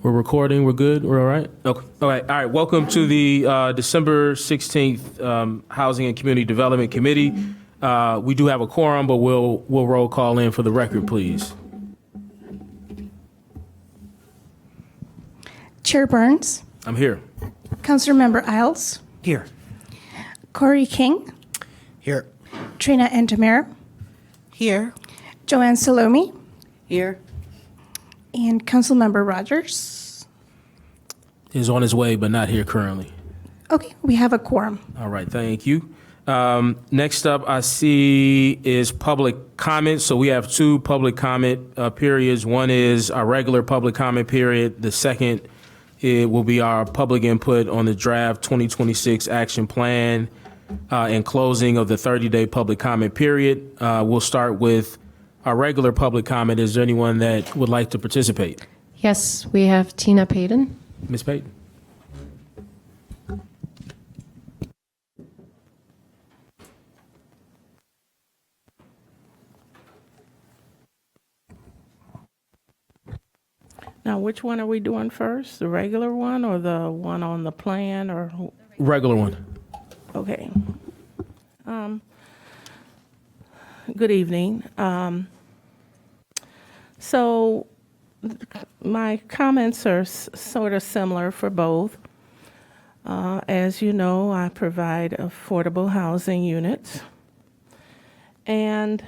We're recording. We're good. We're all right. Okay. All right. All right. Welcome to the December 16th Housing and Community Development Committee. We do have a quorum, but we'll roll call in for the record, please. Chair Burns, I'm here. Councilmember Isles, Here. Corey King, Here. Trina Entemere, Here. Joanne Salome, Here. and Councilmember Rogers. Is on his way, but not here currently. Okay, we have a quorum. All right. Thank you. Next up, I see is public comment. So we have two public comment periods. One is our regular public comment period. The second, it will be our public input on the draft 2026 action plan and closing of the 30-day public comment period. We'll start with our regular public comment. Is there anyone that would like to participate? Yes, we have Tina Payton. Ms. Payton. Now, which one are we doing first? The regular one or the one on the plan or? Regular one. Okay. Good evening. So my comments are sort of similar for both. As you know, I provide affordable housing units. And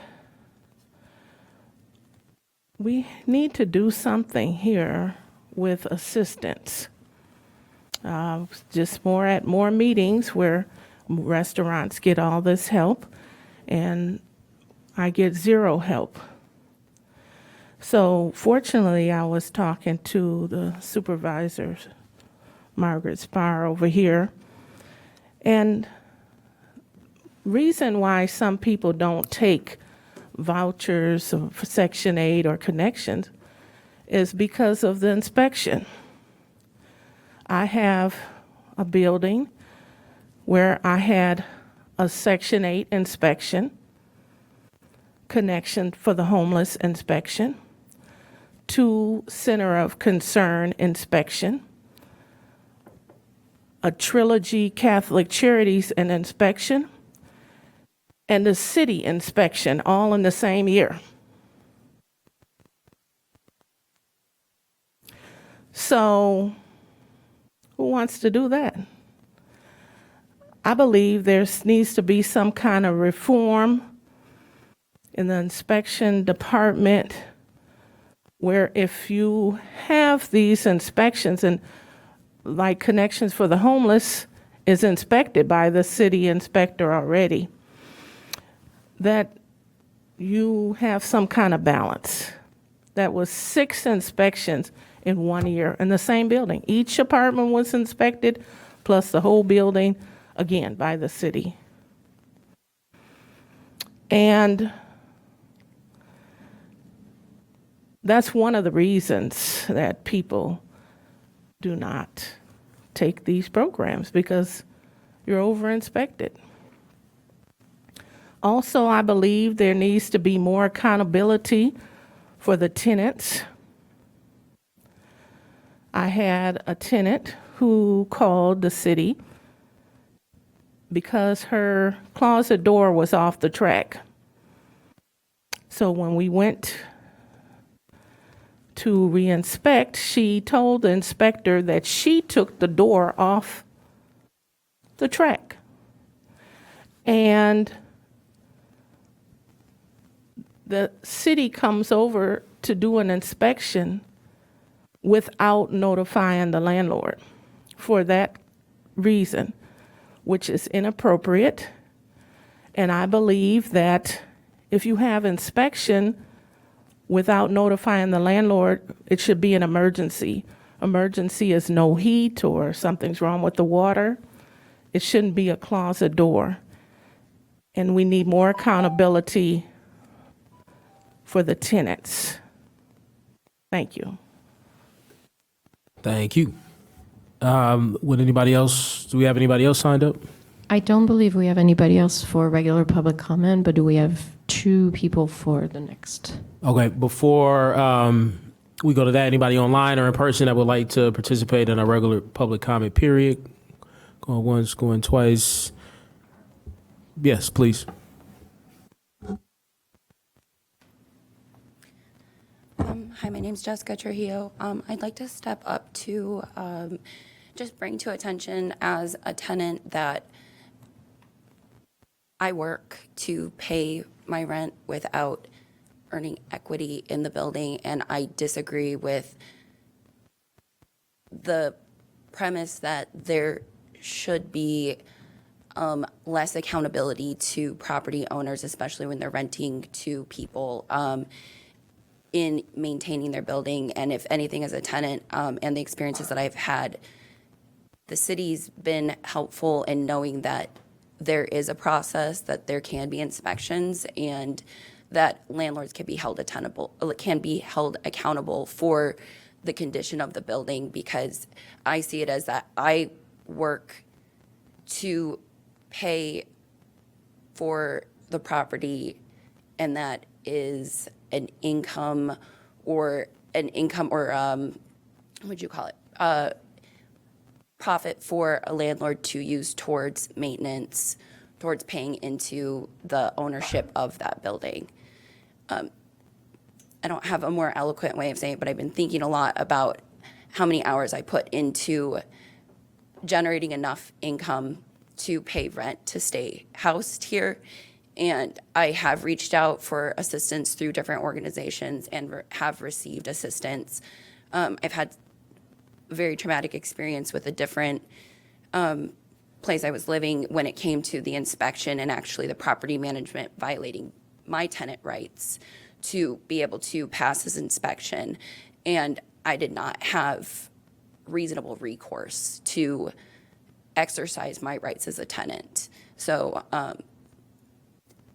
we need to do something here with assistance. Just more meetings where restaurants get all this help and I get zero help. So fortunately, I was talking to the supervisor, Margaret Spar over here, and reason why some people don't take vouchers for Section 8 or connections is because of the inspection. I have a building where I had a Section 8 inspection, connection for the homeless inspection, 2 Center of Concern inspection, a Trilogy Catholic Charities and inspection, and the city inspection all in the same year. So who wants to do that? I believe there needs to be some kind of reform in the inspection department where if you have these inspections and like connections for the homeless is inspected by the city inspector already, that you have some kind of balance. That was 6 inspections in 1 year in the same building. Each apartment was inspected, plus the whole building, again, by the city. And that's one of the reasons that people do not take these programs, because you're over-inspected. Also, I believe there needs to be more accountability for the tenants. I had a tenant who called the city because her closet door was off the track. So when we went to re-inspect, she told the inspector that she took the door off the track. And the city comes over to do an inspection without notifying the landlord for that reason, which is inappropriate. And I believe that if you have inspection without notifying the landlord, it should be an emergency. Emergency is no heat or something's wrong with the water. It shouldn't be a closet door. And we need more accountability for the tenants. Thank you. Thank you. Would anybody else, do we have anybody else signed up? I don't believe we have anybody else for regular public comment, but do we have 2 people for the next? Okay, before We go to that. Anybody online or in person that would like to participate in a regular public comment period? Going once, going twice. Yes, please. Hi, my name's Jessica Trujillo. I'd like to step up to just bring to attention as a tenant that I work to pay my rent without earning equity in the building, and I disagree with the premise that there should be less accountability to property owners, especially when they're renting to people in maintaining their building. And if anything, as a tenant and the experiences that I've had, the city's been helpful in knowing that there is a process, that there can be inspections, and that landlords can be held accountable for the condition of the building, because I see it as that I work to pay for the property, and that is an income or what would you call it? Profit for a landlord to use towards maintenance, towards paying into the ownership of that building. I don't have a more eloquent way of saying it, but I've been thinking a lot about how many hours I put into generating enough income to pay rent to stay housed here. And I have reached out for assistance through different organizations and have received assistance. I've had a very traumatic experience with a different place I was living when it came to the inspection and actually the property management violating my tenant rights to be able to pass his inspection. And I did not have reasonable recourse to exercise my rights as a tenant. So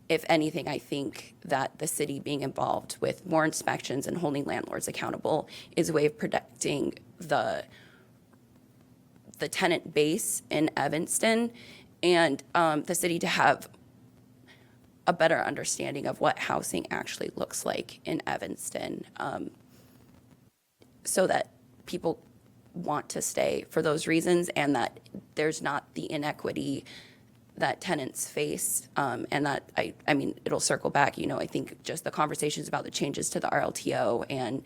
if anything, I think that the city being involved with more inspections and holding landlords accountable is a way of protecting the tenant base in Evanston, and the city to have a better understanding of what housing actually looks like in Evanston, so that people want to stay for those reasons, and that there's not the inequity that tenants face, and that I mean, it'll circle back. I think just the conversations about the changes to the RLTO and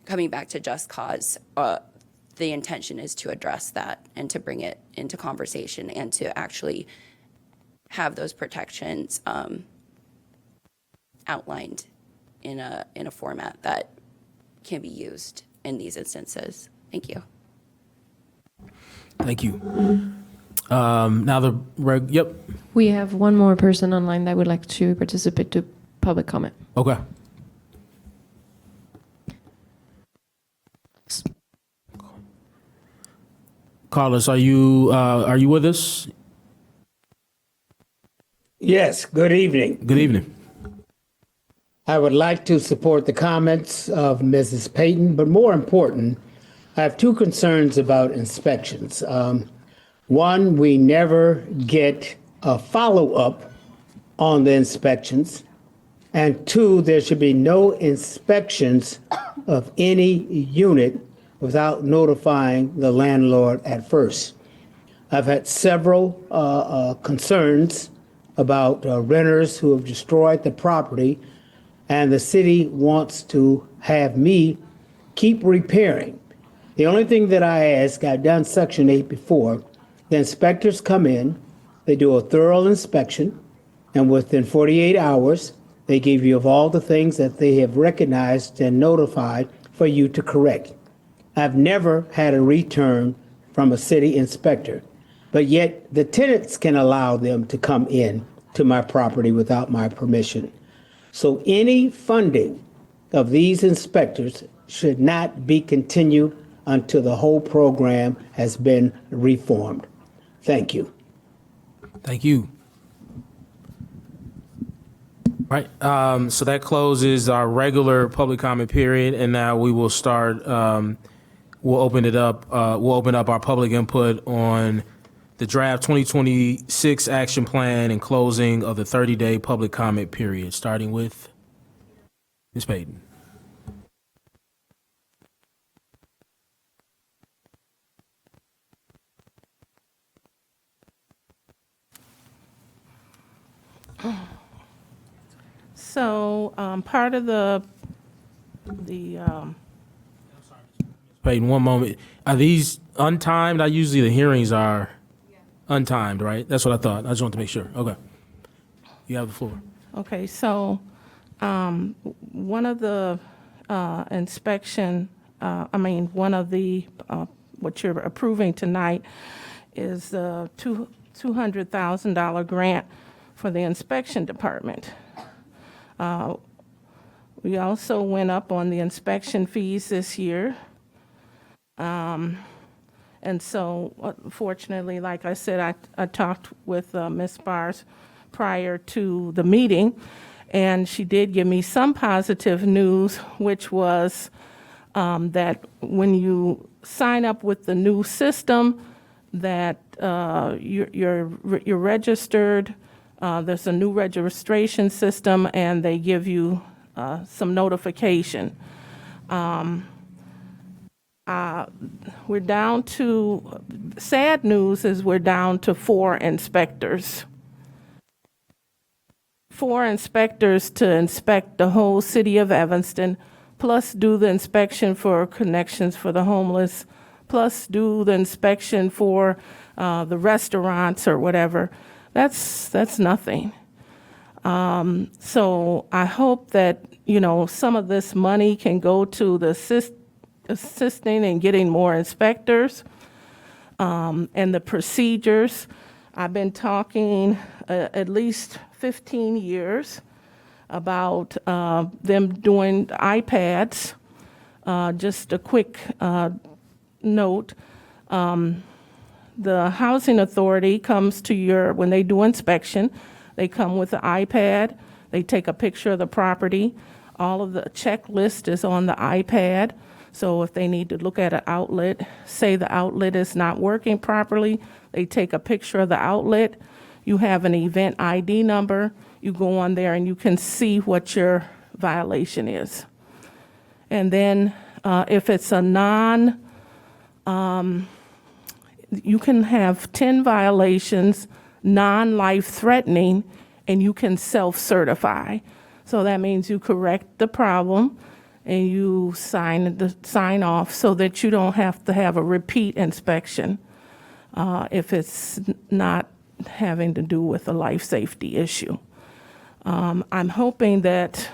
coming back to just cause, the intention is to address that and to bring it into conversation and to actually have those protections outlined in a format that can be used in these instances. Thank you. Thank you. Now yep. We have one more person online that would like to participate to public comment. Okay. Carlos, are you with us? Yes, good evening. Good evening. I would like to support the comments of Mrs. Payton, but more important, I have two concerns about inspections. One, we never get a follow-up on the inspections. And two, there should be no inspections of any unit without notifying the landlord at first. I've had several concerns about renters who have destroyed the property, and the city wants to have me keep repairing. The only thing that I ask, I've done Section 8 before, the inspectors come in, they do a thorough inspection, and within 48 hours, they give you of all the things that they have recognized and notified for you to correct. I've never had a return from a city inspector, but yet the tenants can allow them to come in to my property without my permission. So any funding of these inspectors should not be continued until the whole program has been reformed. Thank you. Thank you. All right. So that closes our regular public comment period, and now we will start. We'll open it up. We'll open up our public input on the draft 2026 action plan and closing of the 30-day public comment period, starting with Ms. Payton. So part of the Peyton, one moment. Are these untimed? Usually the hearings are untimed, right? That's what I thought. I just wanted to make sure. Okay. You have the floor. Okay, so one of the one of the, what you're approving tonight is the $200,000 grant for the inspection department. We also went up on the inspection fees this year. And so fortunately, like I said, I talked with Ms. Bars prior to the meeting, and she did give me some positive news, which was that when you sign up with the new system, that you're registered. There's a new registration system, and they give you some notification. We're down to, sad news is we're down to 4 inspectors. 4 inspectors to inspect the whole city of Evanston, plus do the inspection for Connections for the Homeless, plus do the inspection for the restaurants or whatever. That's nothing. So I hope that, some of this money can go to the assisting and getting more inspectors and the procedures. I've been talking at least 15 years about them doing iPads. Just a quick note. The housing authority comes to when they do inspection, they come with an iPad, they take a picture of the property, all of the checklist is on the iPad, so if they need to look at an outlet, say the outlet is not working properly, they take a picture of the outlet, you have an event ID number, you go on there and you can see what your violation is. And then if it's a you can have 10 violations, non-life-threatening, and you can self-certify. So that means you correct the problem and you sign off so that you don't have to have a repeat inspection if it's not having to do with a life safety issue. I'm hoping that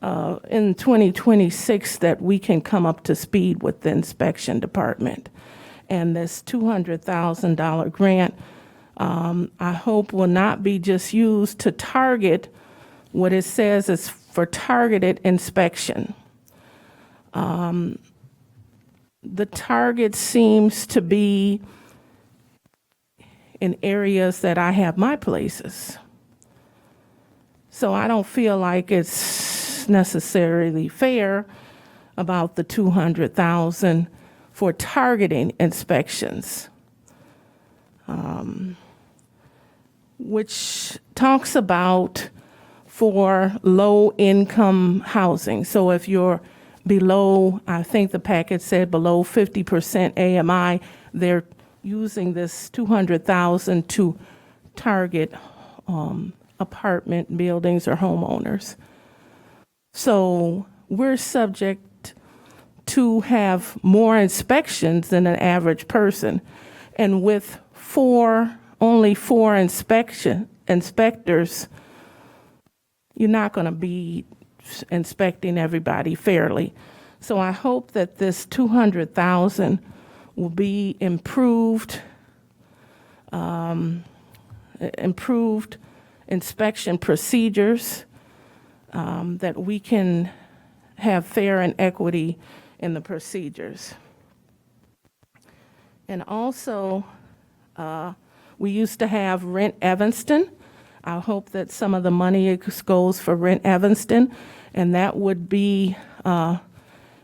in 2026 that we can come up to speed with the inspection department. And this $200,000 grant, I hope will not be just used to target what it says is for targeted inspection. The target seems to be in areas that I have my places. So I don't feel like it's necessarily fair about the $200,000 for targeting inspections, which talks about for low-income housing. So if you're below, I think the packet said below 50% AMI, they're using this $200,000 to target apartment buildings or homeowners. So we're subject to have more inspections than an average person. And with only four inspectors, you're not going to be inspecting everybody fairly. So I hope that this $200,000 will be improved inspection procedures, that we can have fair and equity in the procedures. And also, we used to have Rent Evanston. I hope that some of the money goes for Rent Evanston, and that would be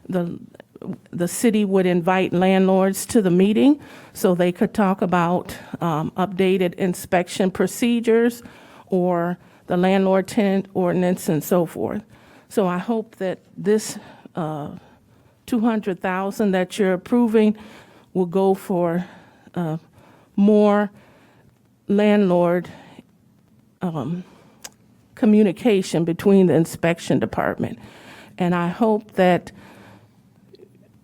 the city would invite landlords to the meeting so they could talk about updated inspection procedures or the landlord-tenant ordinance and so forth. So I hope that this $200,000 that you're approving will go for more landlord communication between the inspection department. And I hope that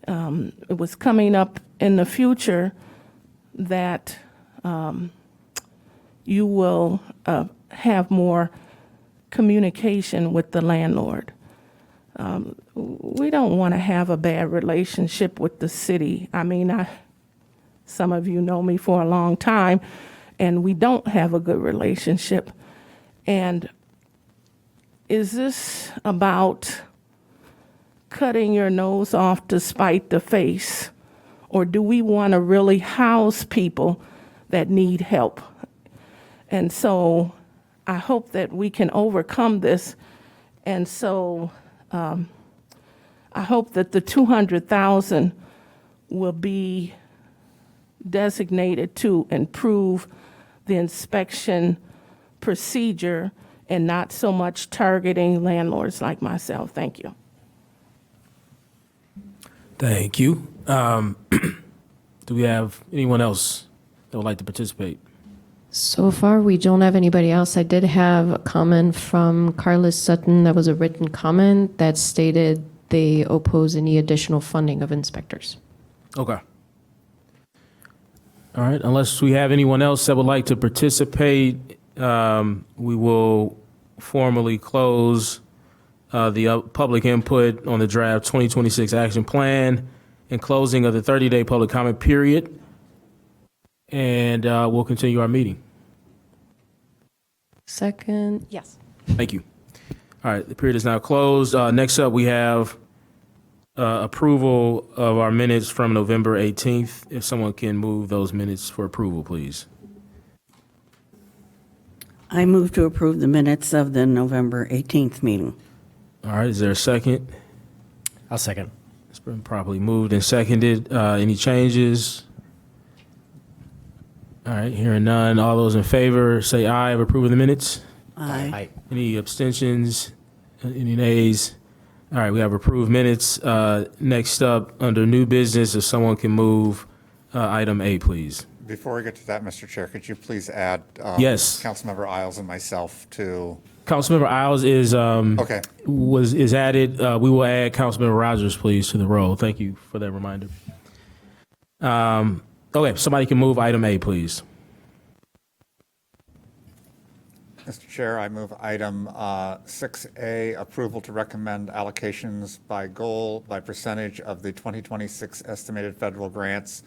it was coming up in the future that you will have more communication with the landlord. We don't want to have a bad relationship with the city. I mean, some of you know me for a long time, and we don't have a good relationship. And is this about cutting your nose off to spite the face? Or do we want to really house people that need help? And so I hope that we can overcome this. And so I hope that the 200,000 will be designated to improve the inspection procedure and not so much targeting landlords like myself. Thank you. Thank you. Do we have anyone else that would like to participate? So far, we don't have anybody else. I did have a comment from Carlos Sutton that was a written comment that stated they oppose any additional funding of inspectors. Okay. All right, unless we have anyone else that would like to participate, we will formally close the public input on the draft 2026 action plan and closing of the 30-day public comment period. And we'll continue our meeting. Second, yes. Thank you. All right, the period is now closed. Next up, we have approval of our minutes from November 18th. If someone can move those minutes for approval, please. I move to approve the minutes of the November 18th meeting. All right, is there a second? I'll second. It's been properly moved and seconded. Any changes? All right, hearing none. All those in favor say aye of approving the minutes. Aye. Any abstentions? Any nays? All right, we have approved minutes. Next up, under new business, if someone can move item A, please. Before we get to that, Mr. Chair, could you please add Yes. Councilmember Isles and myself to? Councilmember Isles is Okay. is added. We will add Councilmember Rogers, please, to the roll. Thank you for that reminder. Okay, somebody can move item A, please. Mr. Chair, I move item 6A, approval to recommend allocations by goal by percentage of the 2026 estimated federal grants,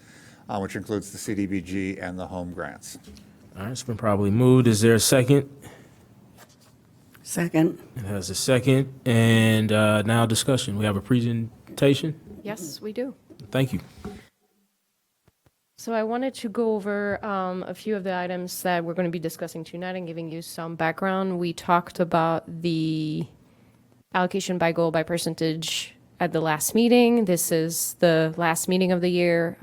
which includes the CDBG and the home grants. All right, it's been probably moved. Is there a second? Second. It has a second. And now discussion. We have a presentation. Yes, we do. Thank you. So I wanted to go over a few of the items that we're going to be discussing tonight and giving you some background. We talked about the allocation by goal by percentage at the last meeting. This is the last meeting of the year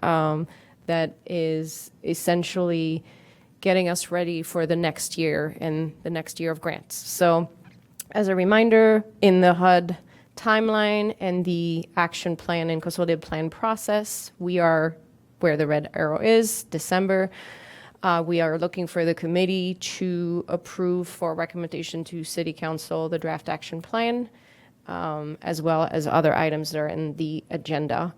that is essentially getting us ready for the next year and the next year of grants. So as a reminder, in the HUD timeline and the action plan and consolidated plan process, we are where the red arrow is, December. We are looking for the committee to approve for recommendation to City Council the draft action plan, as well as other items that are in the agenda.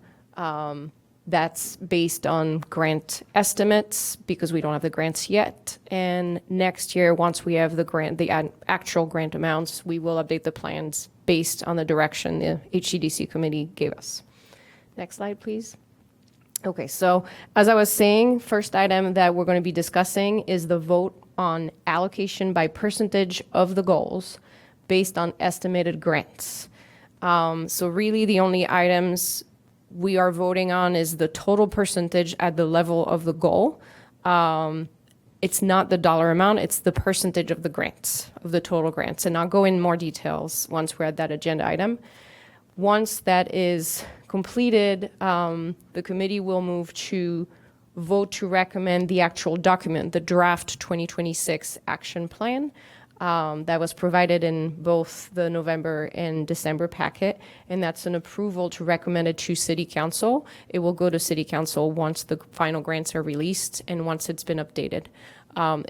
That's based on grant estimates because we don't have the grants yet. And next year, once we have the actual grant amounts, we will update the plans based on the direction the HCDC committee gave us. Next slide, please. Okay, so as I was saying, first item that we're going to be discussing is the vote on allocation by percentage of the goals based on estimated grants. So really the only items we are voting on is the total percentage at the level of the goal. It's not the dollar amount, it's the percentage of the grants, of the total grants. And I'll go in more details once we're at that agenda item. Once that is completed, the committee will move to vote to recommend the actual document, the draft 2026 action plan that was provided in both the November and December packet, and that's an approval to recommend it to City Council. It will go to City Council once the final grants are released and once it's been updated.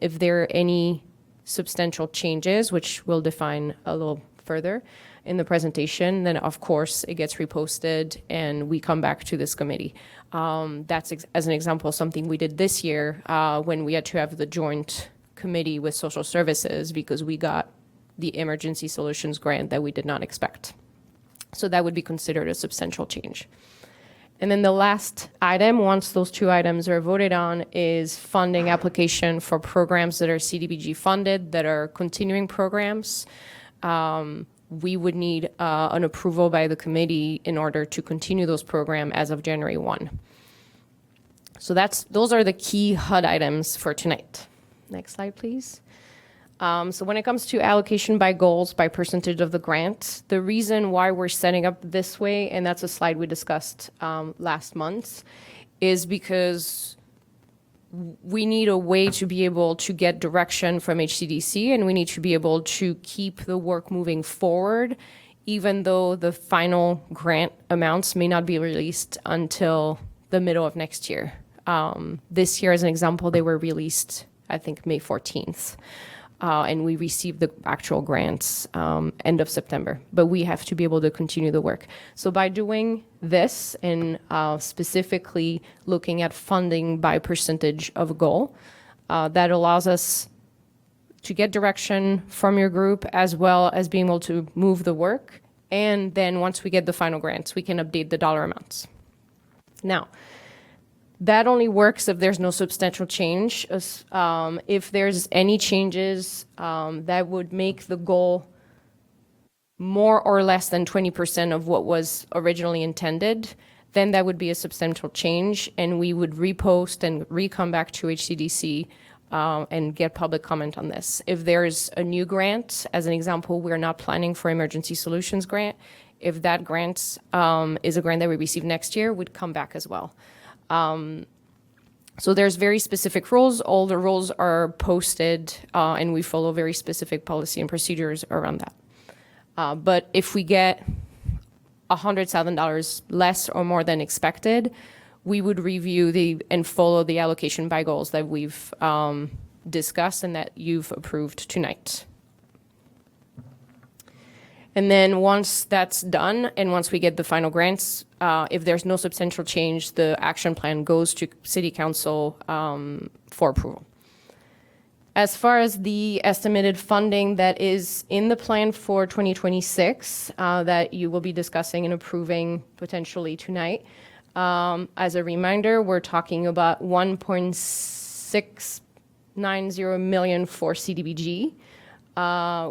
If there are any substantial changes, which we'll define a little further in the presentation, then of course it gets reposted and we come back to this committee. That's, as an example, something we did this year when we had to have the joint committee with social services because we got the emergency solutions grant that we did not expect. So that would be considered a substantial change. And then the last item, once those two items are voted on, is funding application for programs that are CDBG funded, that are continuing programs. We would need an approval by the committee in order to continue those programs as of January 1. So those are the key HUD items for tonight. Next slide, please. So when it comes to allocation by goals, by percentage of the grant, the reason why we're setting up this way, and that's a slide we discussed last month, is because we need a way to be able to get direction from HCDC, and we need to be able to keep the work moving forward, even though the final grant amounts may not be released until the middle of next year. This year, as an example, they were released, I think, May 14th. And we received the actual grants end of September. But we have to be able to continue the work. So by doing this and specifically looking at funding by percentage of goal, that allows us to get direction from your group as well as being able to move the work. And then once we get the final grants, we can update the dollar amounts. Now, that only works if there's no substantial change. If there's any changes that would make the goal more or less than 20% of what was originally intended, then that would be a substantial change, and we would repost and re-come back to HCDC and get public comment on this. If there's a new grant, as an example, we're not planning for emergency solutions grant. If that grant is a grant that we receive next year, we'd come back as well. So there's very specific rules. All the rules are posted, and we follow very specific policy and procedures around that. But if we get $100,000 less or more than expected, we would review and follow the allocation by goals that we've discussed and that you've approved tonight. And then once that's done, and once we get the final grants, if there's no substantial change, the action plan goes to City Council for approval. As far as the estimated funding that is in the plan for 2026 that you will be discussing and approving potentially tonight, as a reminder, we're talking about $1.690 million for CDBG.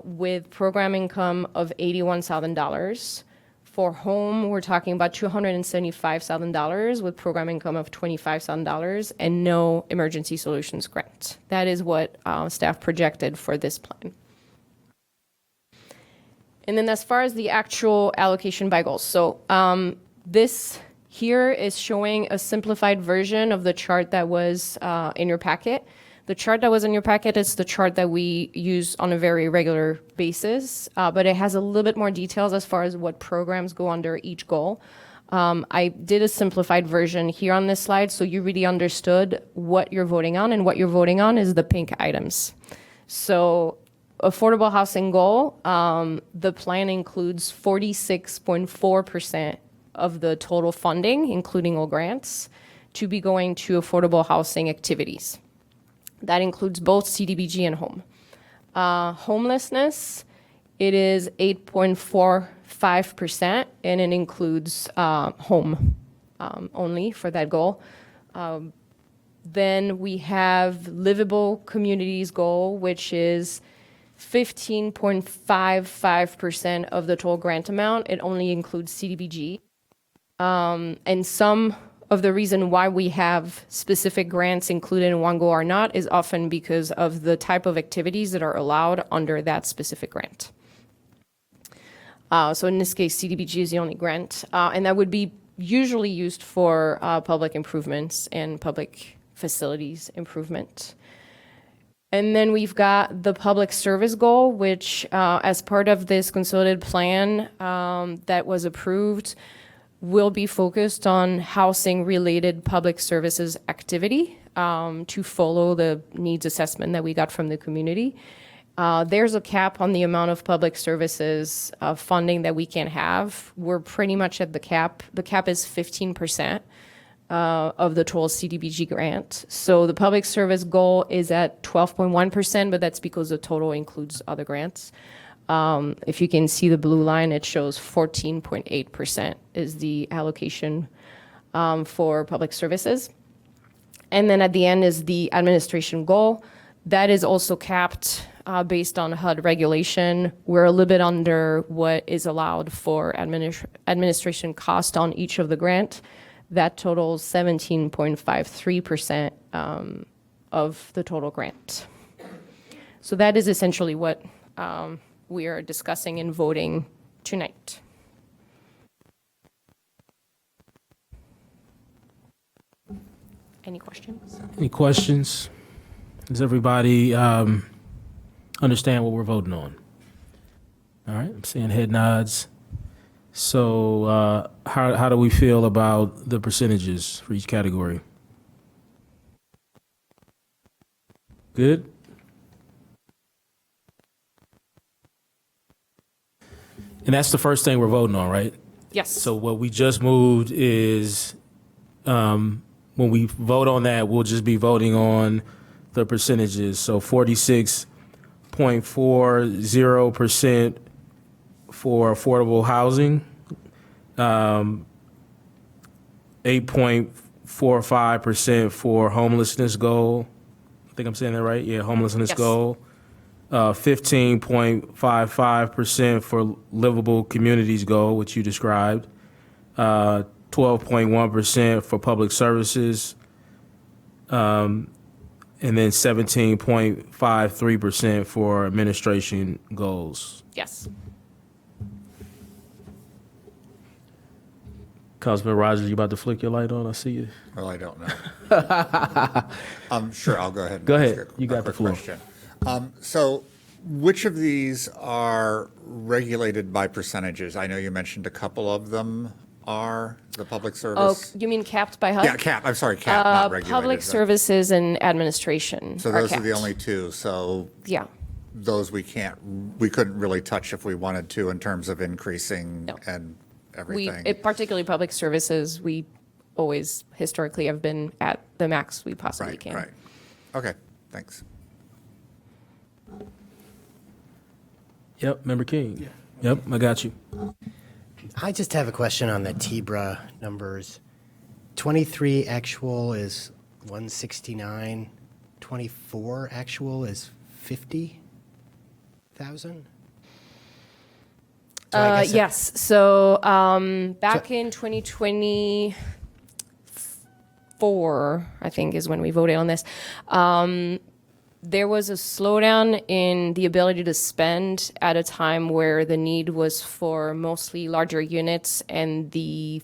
With program income of $81,000. For home, we're talking about $275,000 with program income of $25,000 and no emergency solutions grant. That is what staff projected for this plan. And then as far as the actual allocation by goals, so this here is showing a simplified version of the chart that was in your packet. The chart that was in your packet is the chart that we use on a very regular basis, but it has a little bit more details as far as what programs go under each goal. I did a simplified version here on this slide, so you really understood what you're voting on, and what you're voting on is the pink items. So affordable housing goal, the plan includes 46.4% of the total funding, including all grants, to be going to affordable housing activities. That includes both CDBG and home. Homelessness, it is 8.45%, and it includes home only for that goal. Then we have livable communities goal, which is 15.55% of the total grant amount. It only includes CDBG. And some of the reason why we have specific grants included in one goal or not is often because of the type of activities that are allowed under that specific grant. So in this case, CDBG is the only grant, and that would be usually used for public improvements and public facilities improvement. And then we've got the public service goal, which as part of this consolidated plan that was approved, will be focused on housing-related public services activity to follow the needs assessment that we got from the community. There's a cap on the amount of public services funding that we can have. We're pretty much at the cap. The cap is 15% of the total CDBG grant. So the public service goal is at 12.1%, but that's because the total includes other grants. If you can see the blue line, it shows 14.8% is the allocation for public services. And then at the end is the administration goal. That is also capped based on HUD regulation. We're a little bit under what is allowed for administration cost on each of the grant. That totals 17.53% of the total grant. So that is essentially what we are discussing and voting tonight. Any questions? Any questions? Does everybody understand what we're voting on? All right, I'm seeing head nods. So how do we feel about the percentages for each category? Good? And that's the first thing we're voting on, right? Yes. So what we just moved is, when we vote on that, we'll just be voting on the percentages. So 46.40% for affordable housing, 8.45% for homelessness goal. I think I'm saying that right? Yeah, homelessness Yes. goal. 15.55% for livable communities goal, which you described. 12.1% for public services. And then 17.53% for administration goals. Yes. Councilman Rogers, you about to flick your light on? I see you. Well, I don't know. Sure, I'll go ahead. And Go ask ahead. a You got the quick floor. question. So which of these are regulated by percentages? I know you mentioned a couple of them are the public Oh, service. you mean capped by HUD? Yeah, cap, I'm sorry, cap, not regulated. Public but- services and administration So are those are the capped. only two, so Yeah. those we couldn't really touch if we wanted to in terms of increasing No. and We, everything. particularly public services, we always historically have been at the max we possibly Right, can. right. Okay, thanks. Yep, Member King. Yep, I got you. I just have a question on the TBRA numbers. 23 actual is 169. 24 actual is 50,000? So I guess it- Yes. So back in 2024, I think is when we voted on this. There was a slowdown in the ability to spend at a time where the need was for mostly larger units and the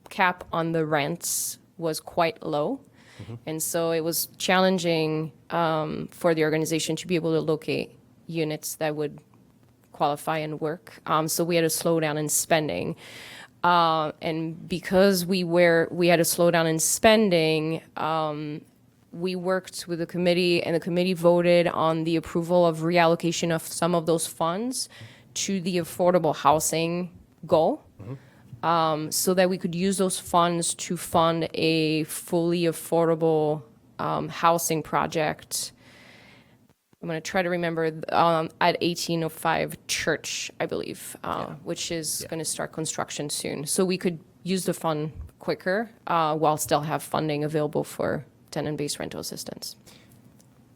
cap on the rents was quite low. And so it was challenging for the organization to be able to locate units that would qualify and work. So we had a slowdown in spending. And because we had a slowdown in spending, we worked with the committee, and the committee voted on the approval of reallocation of some of those funds to the affordable housing goal, so that we could use those funds to fund a fully affordable housing project. I'm going to try to remember at 1805 Church, I believe, which is going to start construction soon. So we could use the fund quicker while still have funding available for tenant-based rental assistance.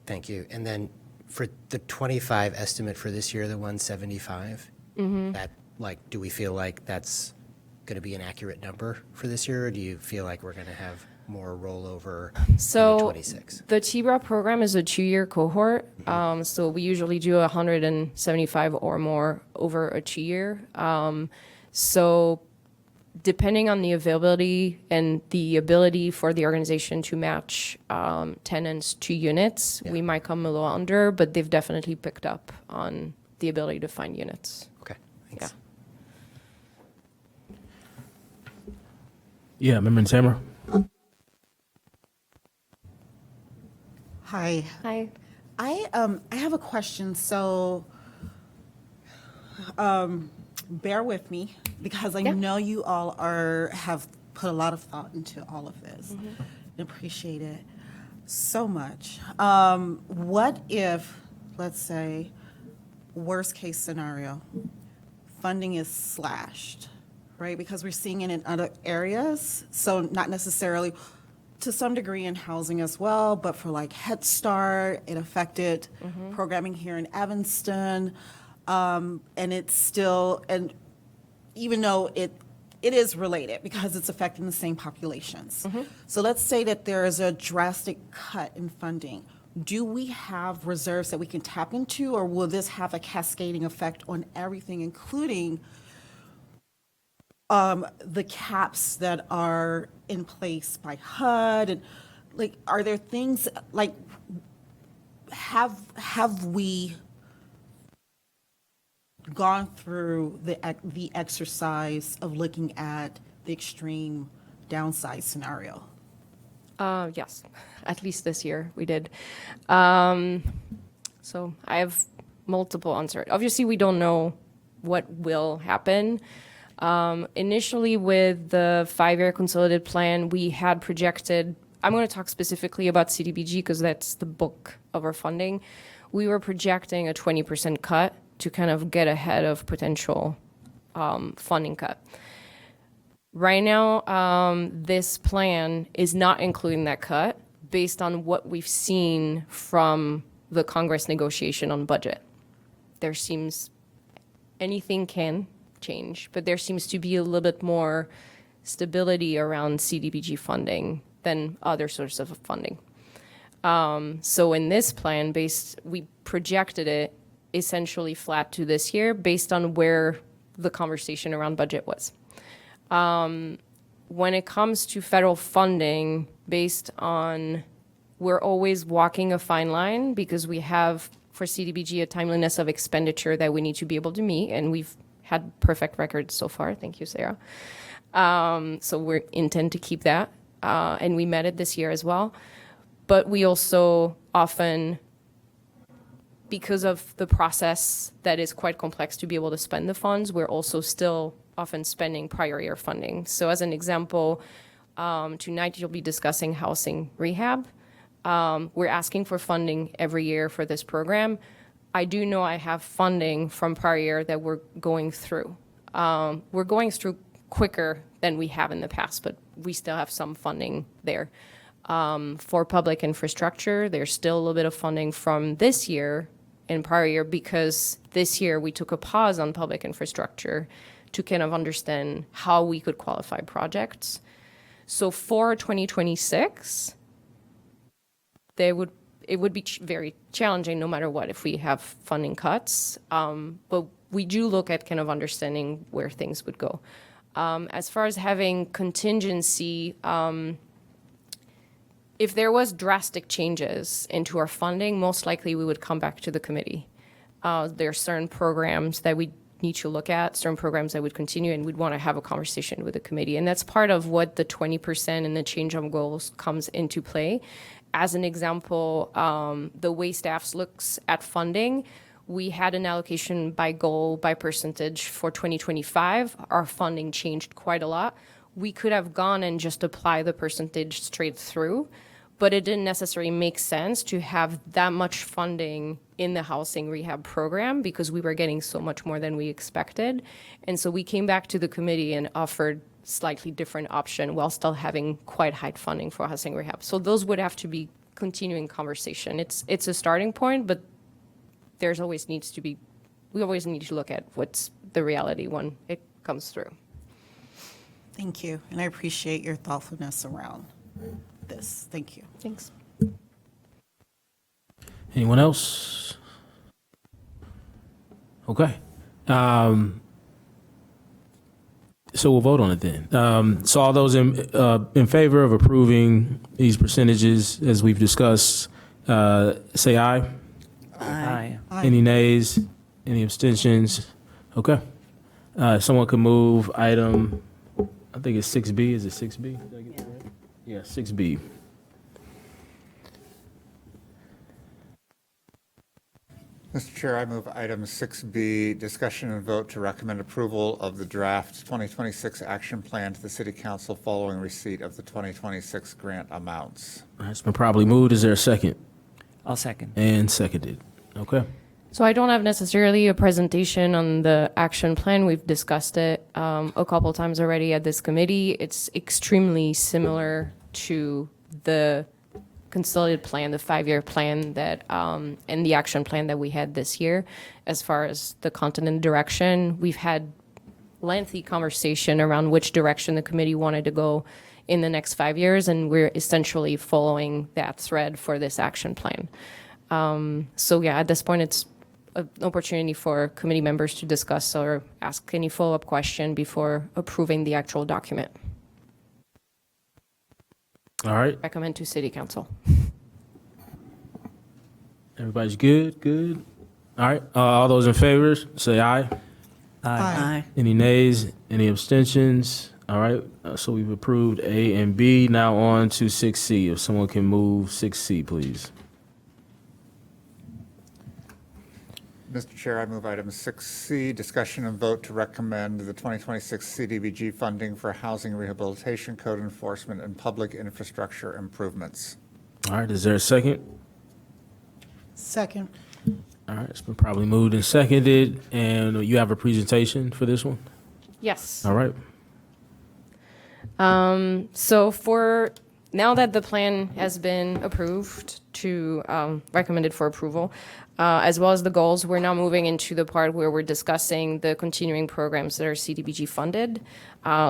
Thank you. And then for the 25 estimate for this year, the 175, that, like, do we feel like that's going to be an accurate number for this year, or do you feel like we're going to have more rollover in So 26? the TBRA program is a 2-year cohort. So we usually do 175 or more over a 2-year. So depending on the availability and the ability for the organization to match tenants to units, we might come a little under, but they've definitely picked up on the ability to find units. Okay, thanks. Yeah, Member Tamara. Hi. Hi. I have a question. So, bear with me because I know you all have put a lot of thought into all of this. I appreciate it so much. What if, let's say, worst case scenario, funding is slashed, right? Because we're seeing it in other areas. So not necessarily, to some degree in housing as well, but for like Head Start, it affected programming here in Evanston. And it's still, and even though it is related because it's affecting the same populations. So let's say that there is a drastic cut in funding. Do we have reserves that we can tap into, or will this have a cascading effect on everything, including the caps that are in place by HUD? And like, are there things like, have we gone through the exercise of looking at the extreme downside scenario? Yes, at least this year we did. So I have multiple answers. Obviously, we don't know what will happen. Initially, with the 5-year consolidated plan, we had projected, I'm going to talk specifically about CDBG because that's the bulk of our funding. We were projecting a 20% cut to kind of get ahead of potential funding cut. Right now, this plan is not including that cut based on what we've seen from the Congress negotiation on budget. There seems, anything can change, but there seems to be a little bit more stability around CDBG funding than other sources of funding. So in this plan, we projected it essentially flat to this year based on where the conversation around budget was. When it comes to federal funding, based on, we're always walking a fine line because we have, for CDBG, a timeliness of expenditure that we need to be able to meet, and we've had perfect records so far. Thank you, Sarah. So we intend to keep that, and we met it this year as well. But we also often, because of the process that is quite complex to be able to spend the funds, we're also still often spending prior year funding. So as an example, tonight you'll be discussing housing rehab. We're asking for funding every year for this program. I do know I have funding from prior year that we're going through. We're going through quicker than we have in the past, but we still have some funding there. For public infrastructure, there's still a little bit of funding from this year and prior year because this year we took a pause on public infrastructure to kind of understand how we could qualify projects. So for 2026, it would be very challenging no matter what if we have funding cuts. But we do look at kind of understanding where things would go. As far as having contingency, if there was drastic changes into our funding, most likely we would come back to the committee. There are certain programs that we need to look at, certain programs that would continue, and we'd want to have a conversation with the committee. And that's part of what the 20% and the change of goals comes into play. As an example, the way staff looks at funding, we had an allocation by goal, by percentage for 2025. Our funding changed quite a lot. We could have gone and just apply the percentage straight through, but it didn't necessarily make sense to have that much funding in the housing rehab program because we were getting so much more than we expected. And so we came back to the committee and offered slightly different option while still having quite high funding for housing rehab. So those would have to be continuing conversation. It's a starting point, but we always need to look at what's the reality when it comes through. Thank you, and I appreciate your thoughtfulness around this. Thank you. Thanks. Anyone else? Okay. So we'll vote on it then. So all those in favor of approving these percentages as we've discussed, say aye. Aye. Any nays? Any abstentions? Okay. Someone could move item, I think it's 6B. Is it 6B? Did I get that right? Yeah, 6B. Mr. Chair, I move item 6B, discussion and vote to recommend approval of the draft 2026 action plan to the City Council following receipt of the 2026 grant amounts. All right, it's been properly moved. Is there a second? I'll second. And seconded. Okay. So I don't have necessarily a presentation on the action plan. We've discussed it a couple times already at this committee. It's extremely similar to the consolidated plan, the 5-year plan that, and the action plan that we had this year. As far as the content and direction, we've had lengthy conversation around which direction the committee wanted to go in the next 5 years, and we're essentially following that thread for this action plan. So yeah, at this point, it's an opportunity for committee members to discuss or ask any follow-up question before approving the actual document. All right. Recommend to City Council. Everybody's good? Good? All right. All those in favor, say aye. Aye. Any nays? Any abstentions? All right. So we've approved A and B. Now on to 6C. If someone can move 6C, please. Mr. Chair, I move item 6C, discussion and vote to recommend the 2026 CDBG funding for housing rehabilitation, code enforcement, and public infrastructure improvements. All right. Is there a second? Second. All right. It's been probably moved and seconded. And you have a presentation for this one? Yes. All right. So for now that the plan has been approved to recommended for approval, as well as the goals, we're now moving into the part where we're discussing the continuing programs that are CDBG funded,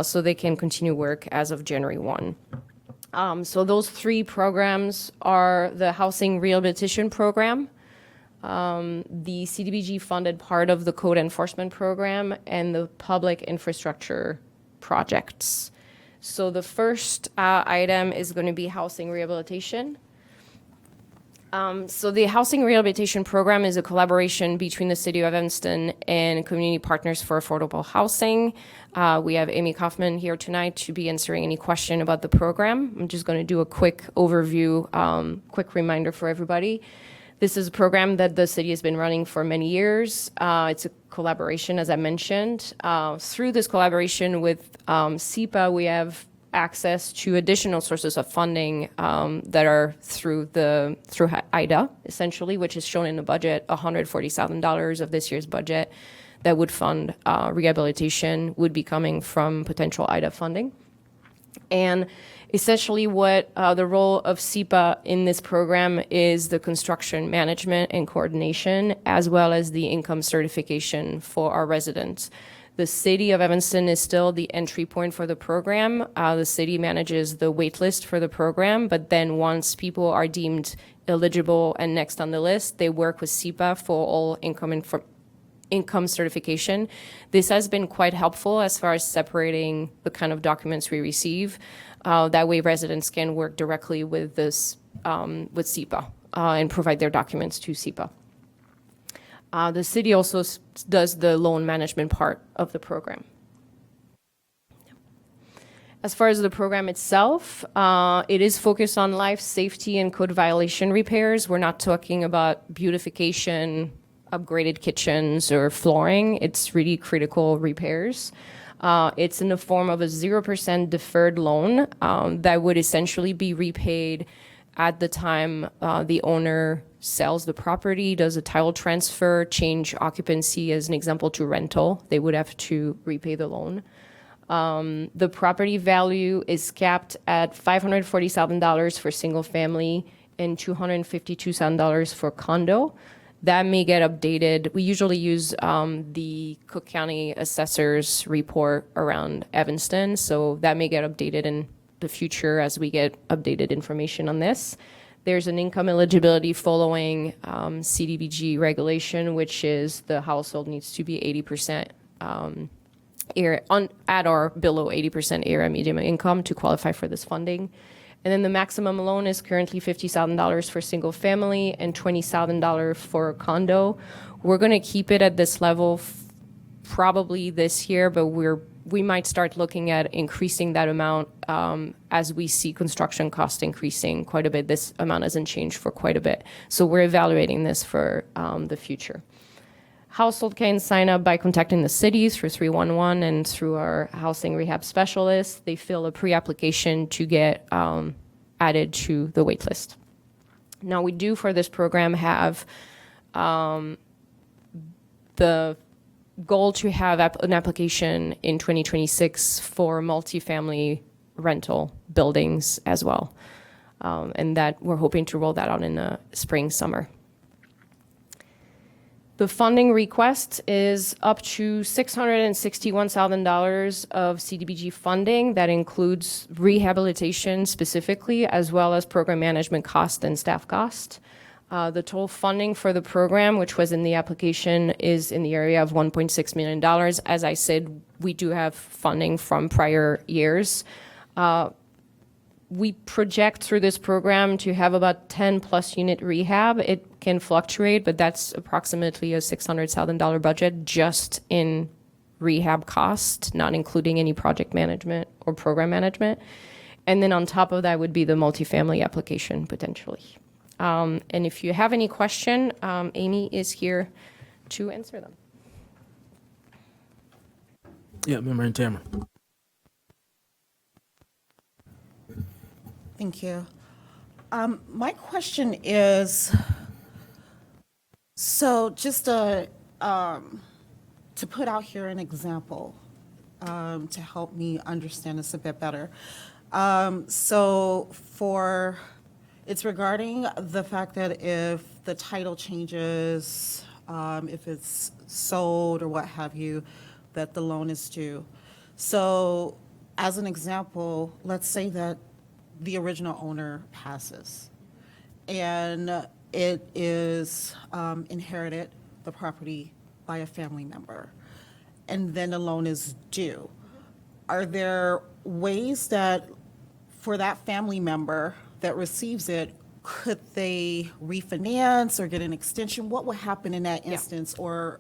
so they can continue work as of January 1. So those 3 programs are the Housing Rehabilitation Program, the CDBG funded part of the Code Enforcement Program, and the Public Infrastructure Projects. So the first item is going to be housing rehabilitation. So the Housing Rehabilitation Program is a collaboration between the City of Evanston and Community Partners for Affordable Housing. We have Amy Kaufman here tonight to be answering any question about the program. I'm just going to do a quick overview, quick reminder for everybody. This is a program that the city has been running for many years. It's a collaboration, as I mentioned. Through this collaboration with SEPA, we have access to additional sources of funding that are through IDA, essentially, which is shown in the budget. $140,000 of this year's budget that would fund rehabilitation would be coming from potential IDA funding. And essentially what the role of SEPA in this program is the construction management and coordination, as well as the income certification for our residents. The City of Evanston is still the entry point for the program. The city manages the wait list for the program, but then once people are deemed eligible and next on the list, they work with SEPA for all income certification. This has been quite helpful as far as separating the kind of documents we receive. That way residents can work directly with this, with SEPA and provide their documents to SEPA. The city also does the loan management part of the program. As far as the program itself, it is focused on life safety and code violation repairs. We're not talking about beautification, upgraded kitchens, or flooring. It's really critical repairs. It's in the form of a 0% deferred loan that would essentially be repaid at the time the owner sells the property, does a title transfer, change occupancy as an example to rental. They would have to repay the loan. The property value is capped at $540,000 for single family and $252,000 for condo. That may get updated. We usually use the Cook County Assessor's report around Evanston, so that may get updated in the future as we get updated information on this. There's an income eligibility following CDBG regulation, which is the household needs to be 80% at or below 80% area median income to qualify for this funding. And then the maximum loan is currently $50,000 for single family and $20,000 for condo. We're going to keep it at this level probably this year, but we're we might start looking at increasing that amount as we see construction cost increasing quite a bit. This amount hasn't changed for quite a bit. So we're evaluating this for the future. Household can sign up by contacting the city through 311 and through our housing rehab specialists. They fill a pre-application to get added to the wait list. Now, we do for this program have the goal to have an application in 2026 for multifamily rental buildings as well. And that we're hoping to roll that out in the spring, summer. The funding request is up to $661,000 of CDBG funding. That includes rehabilitation specifically, as well as program management cost and staff cost. The total funding for the program, which was in the application, is in the area of $1.6 million. As I said, we do have funding from prior years. We project through this program to have about 10 plus unit rehab. It can fluctuate, but that's approximately a $600,000 budget just in rehab cost, not including any project management or program management. And then on top of that would be the multifamily application potentially. And if you have any question, Amy is here to answer them. Yeah, Member Tamara. Thank you. My question is, so just to put out here an example to help me understand this a bit better. It's regarding the fact that if the title changes, if it's sold or what have you, that the loan is due. So as an example, let's say that the original owner passes and it is inherited, the property, by a family member, and then the loan is due. Are there ways that for that family member that receives it, could they refinance or get an extension? What would happen in that instance? Or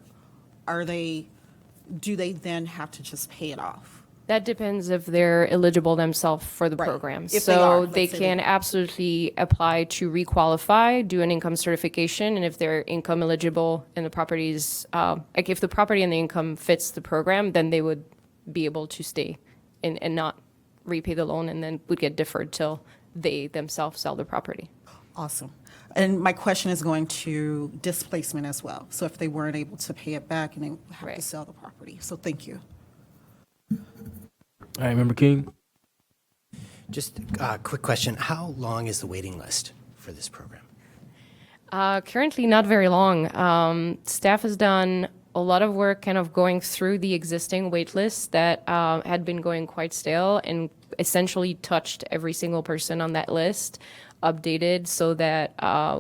do they then have to just pay it off? That depends if they're eligible themselves for the Right. program. If they are, So let's they say can they- absolutely apply to requalify, do an income certification, and if they're income eligible and the properties, like if the property and the income fits the program, then they would be able to stay and not repay the loan, and then would get deferred till they themselves sell the property. Awesome. And my question is going to displacement as well. So if they weren't able to pay it back and they have to Right. sell the property. So thank you. All right, Member King. Just a quick question. How long is the waiting list for this program? Currently, not very long. Staff has done a lot of work kind of going through the existing wait lists that had been going quite stale and essentially touched every single person on that list, updated so that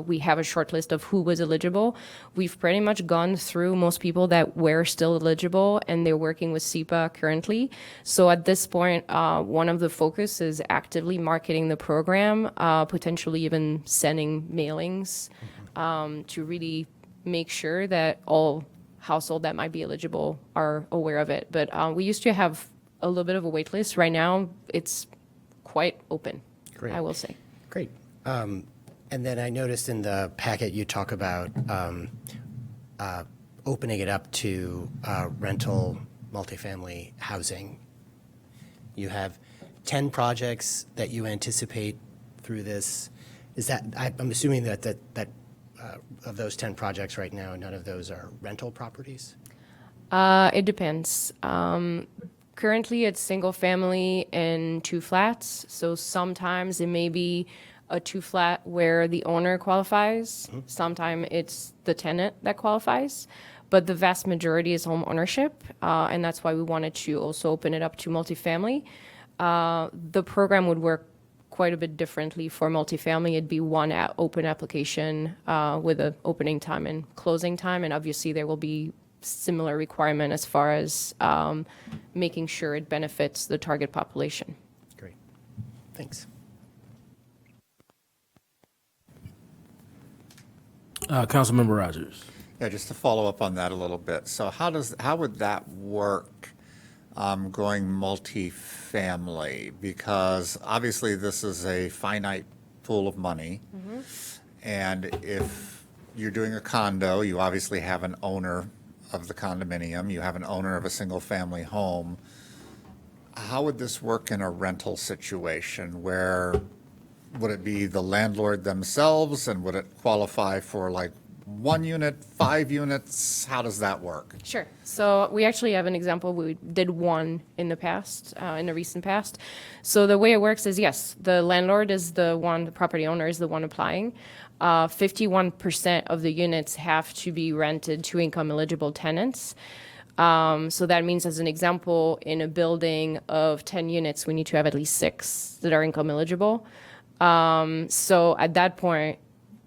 we have a short list of who was eligible. We've pretty much gone through most people that were still eligible, and they're working with SEPA currently. So at this point, one of the focus is actively marketing the program, potentially even sending mailings to really make sure that all household that might be eligible are aware of it. But we used to have a little bit of a wait list. Right now, it's quite open, Great. I will say. Great. And then I noticed in the packet you talk about opening it up to rental multifamily housing. You have 10 projects that you anticipate through this. Is that, I'm assuming that of those 10 projects right now, none of those are rental properties? It depends. Currently, it's single family and 2 flats. So sometimes it may be a 2 flat where the owner qualifies. Sometimes it's the tenant that qualifies. But the vast majority is home ownership. And that's why we wanted to also open it up to multifamily. The program would work quite a bit differently for multifamily. It'd be one open application with an opening time and closing time. And obviously, there will be similar requirement as far as making sure it benefits the target population. Great. Thanks. Councilmember Rogers. Yeah, just to follow up on that a little bit. So how would that work going multifamily? Because obviously this is a finite pool of money. And if you're doing a condo, you obviously have an owner of the condominium, you have an owner of a single-family home. How would this work in a rental situation where, would it be the landlord themselves, and would it qualify for like 1 unit, 5 units? How does that work? Sure. So we actually have an example. We did one in the past, in the recent past. So the way it works is, yes, the landlord is the one, the property owner is the one applying. 51% of the units have to be rented to income eligible tenants. So that means, as an example, in a building of 10 units, we need to have at least 6 that are income eligible. So at that point,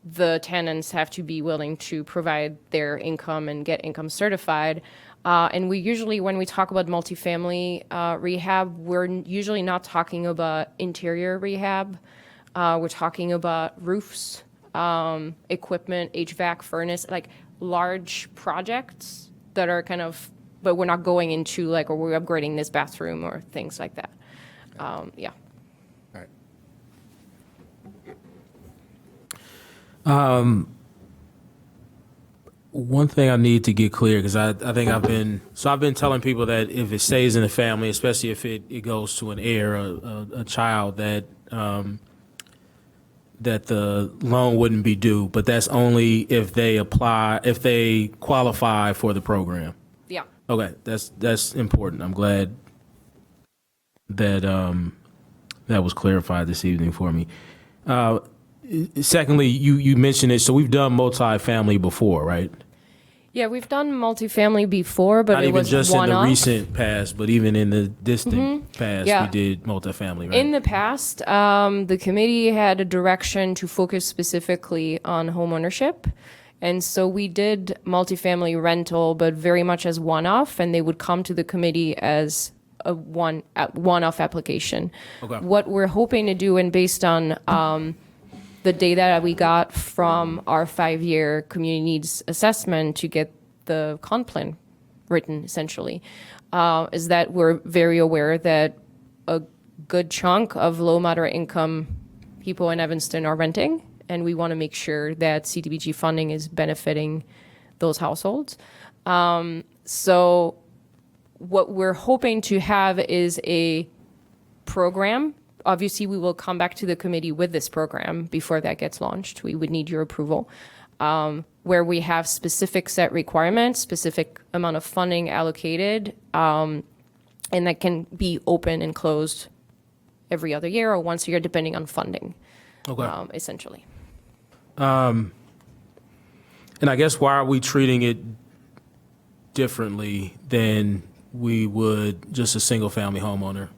the tenants have to be willing to provide their income and get income certified. And we usually, when we talk about multifamily rehab, we're usually not talking about interior rehab. We're talking about roofs, equipment, HVAC, furnace, like large projects that are kind of, but we're not going into like, or we're upgrading this bathroom or things like that. Yeah. All right. One thing I need to get clear, because I think I've been telling people that if it stays in the family, especially if it goes to an heir, a child, that that the loan wouldn't be due, but that's only if they qualify for the program. Yeah. Okay, that's important. I'm glad that that was clarified this evening for me. Secondly, you mentioned it, so we've done multifamily before, right? Yeah, we've done multifamily before, but Not it even was just in the one-off. recent past, but even in the distant past, Yeah. we did multifamily, right? In the past, the committee had a direction to focus specifically on home ownership. And so we did multifamily rental, but very much as one-off, and they would come to the committee as a one-off application. Okay. What we're hoping to do, and based on the data that we got from our 5-year community needs assessment to get the comp plan written, essentially, is that we're very aware that a good chunk of low moderate income people in Evanston are renting, and we want to make sure that CDBG funding is benefiting those households. So what we're hoping to have is a program. Obviously, we will come back to the committee with this program before that gets launched. We would need your approval, where we have specific set requirements, specific amount of funding allocated, and that can be open and closed every other year or once a year, depending on funding, essentially. And I guess, why are we treating it differently than we would just a single-family homeowner?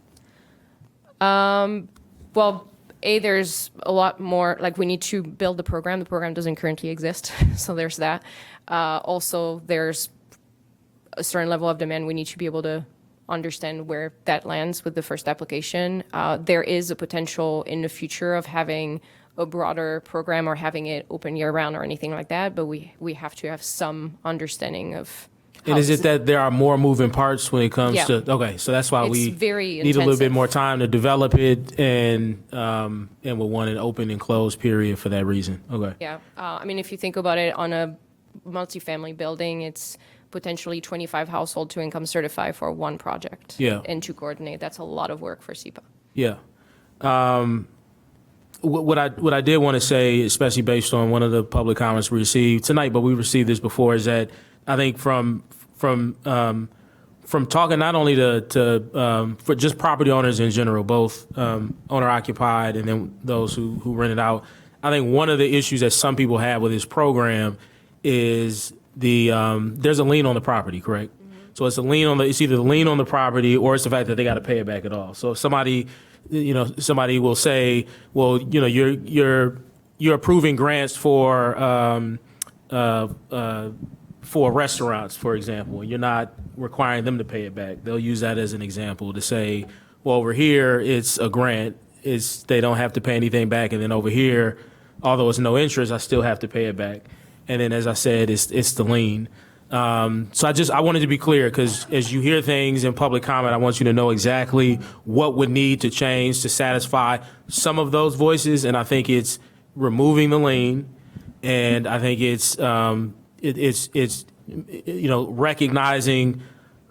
Well, there's a lot more, like we need to build the program. The program doesn't currently exist, so there's that. Also, there's a certain level of demand. We need to be able to understand where that lands with the first application. There is a potential in the future of having a broader program or having it open year-round or anything like that, but we have to have some understing of. And is it that there are more moving parts when it comes Yeah. to, okay, so that's why It's we very need a little bit intensive. more time to develop it, and we'll want an open and closed period for that reason. Okay. Yeah, I mean, if you think about it, on a multifamily building, it's potentially 25 household to income certify for one project. Yeah. And to coordinate, that's a lot of work for SEPA. Yeah. What I did want to say, especially based on one of the public comments we received tonight, but we received this before, is that I think from talking not only to for just property owners in general, both owner occupied and then those who rent it out, I think one of the issues that some people have with this program is there's a lien on the property, correct? So it's either the lien on the property or it's the fact that they got to pay it back at all. So if somebody will say, well, you're approving grants for restaurants, for example, and you're not requiring them to pay it back. They'll use that as an example to say, well, over here it's a grant, they don't have to pay anything back, and then over here, although it's no interest, I still have to pay it back. And then, as I said, it's the lien. So I wanted to be clear, because as you hear things in public comment, I want you to know exactly what would need to change to satisfy some of those voices. And I think it's removing the lien, and I think it's recognizing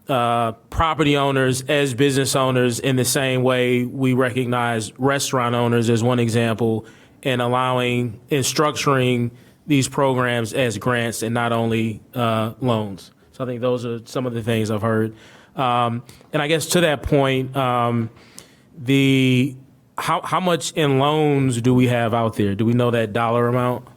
property owners as business owners in the same way we recognize restaurant owners as one example, and allowing and structuring these programs as grants and not only loans. So I think those are some of the things I've heard. And I guess to that point, how much in loans do we have out there? Do we know that dollar amount?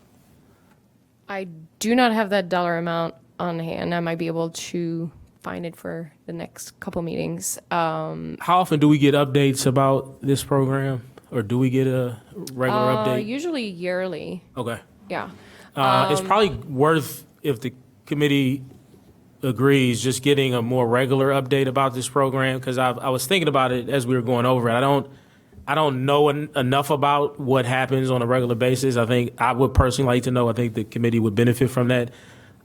I do not have that dollar amount on hand. I might be able to find it for the next couple meetings. How often do we get updates about this program, or do we get a regular update? Usually yearly. Okay. Yeah. It's probably worth, if the committee agrees, just getting a more regular update about this program, because I was thinking about it as we were going over it. I don't know enough about what happens on a regular basis. I think I would personally like to know. I think the committee would benefit from that.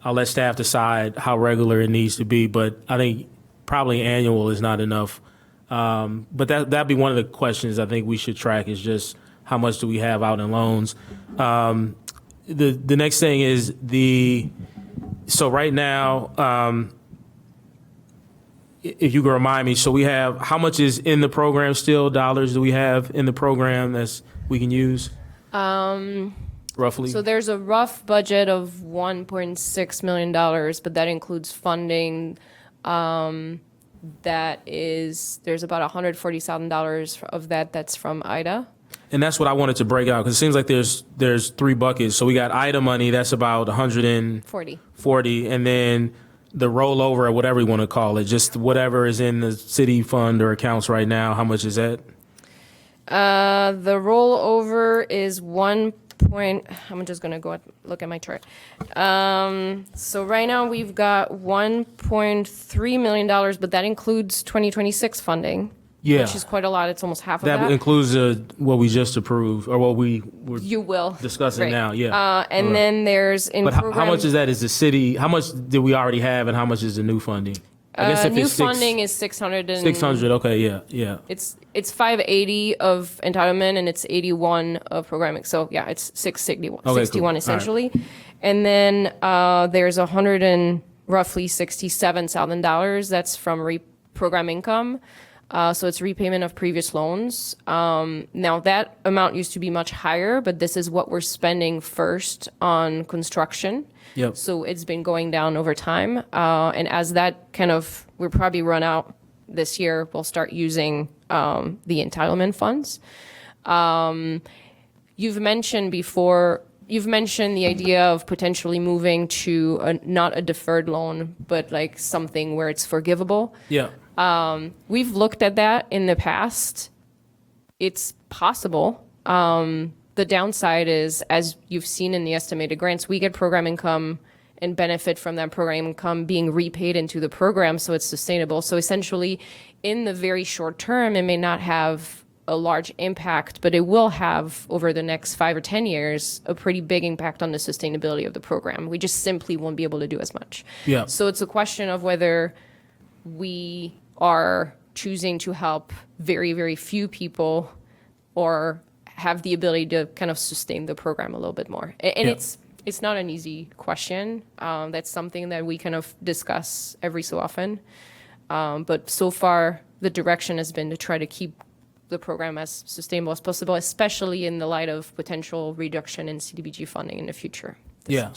I'll let staff decide how regular it needs to be, but I think probably annual is not enough. But that'd be one of the questions I think we should track, is just how much do we have out in loans. The next thing is so right now, if you can remind me, so we have, how much is in the program still, dollars do we have in the program that's we can use? Roughly? So there's a rough budget of $1.6 million, but that includes funding. There's about $140,000 of that's from IDA. And that's what I wanted to break out, because it seems like there's three buckets. So we got IDA money, that's about 140, and then the rollover, or whatever you want to call it, just whatever is in the city fund or accounts right now. How much is that? The rollover is I'm just going to go look at my chart. So right now we've got $1.3 million, but that includes 2026 funding. Yeah. Which is quite a lot. It's almost half of that. That includes what we just approved, or what we were You will. discussing Right. now, yeah. And then there's But how much is that? Is the city, how much did we already have, and how much is the new funding? I guess if new it's funding is 600 and 600, okay, yeah. It's 580 of entitlement and it's 81 of programming. So yeah, it's 661, Okay, 61 cool. All right. essentially. And then there's roughly $67,000 that's from reprogram income. So it's repayment of previous loans. Now that amount used to be much higher, but this is what we're spending first on construction. Yep. So it's been going down over time. And as that we'll probably run out this year, we'll start using the entitlement funds. You've mentioned the idea of potentially moving to not a deferred loan, but like something where it's forgivable. Yeah. We've looked at that in the past. It's possible. The downside is, as you've seen in the estimated grants, we get program income and benefit from that program income being repaid into the program, so it's sustainable. So essentially, in the very short term, it may not have a large impact, but it will have, over the next 5 or 10 years, a pretty big impact on the sustainability of the program. We just simply won't be able to do as much. Yeah. So it's a question of whether we are choosing to help very, very few people or have the ability to kind of sustain the program a little bit more. And Yeah. it's not an easy question. That's something that we kind of discuss every so often. But so far, the direction has been to try to keep the program as sustainable as possible, especially in the light of potential reduction in CDBG funding in the future. Yeah.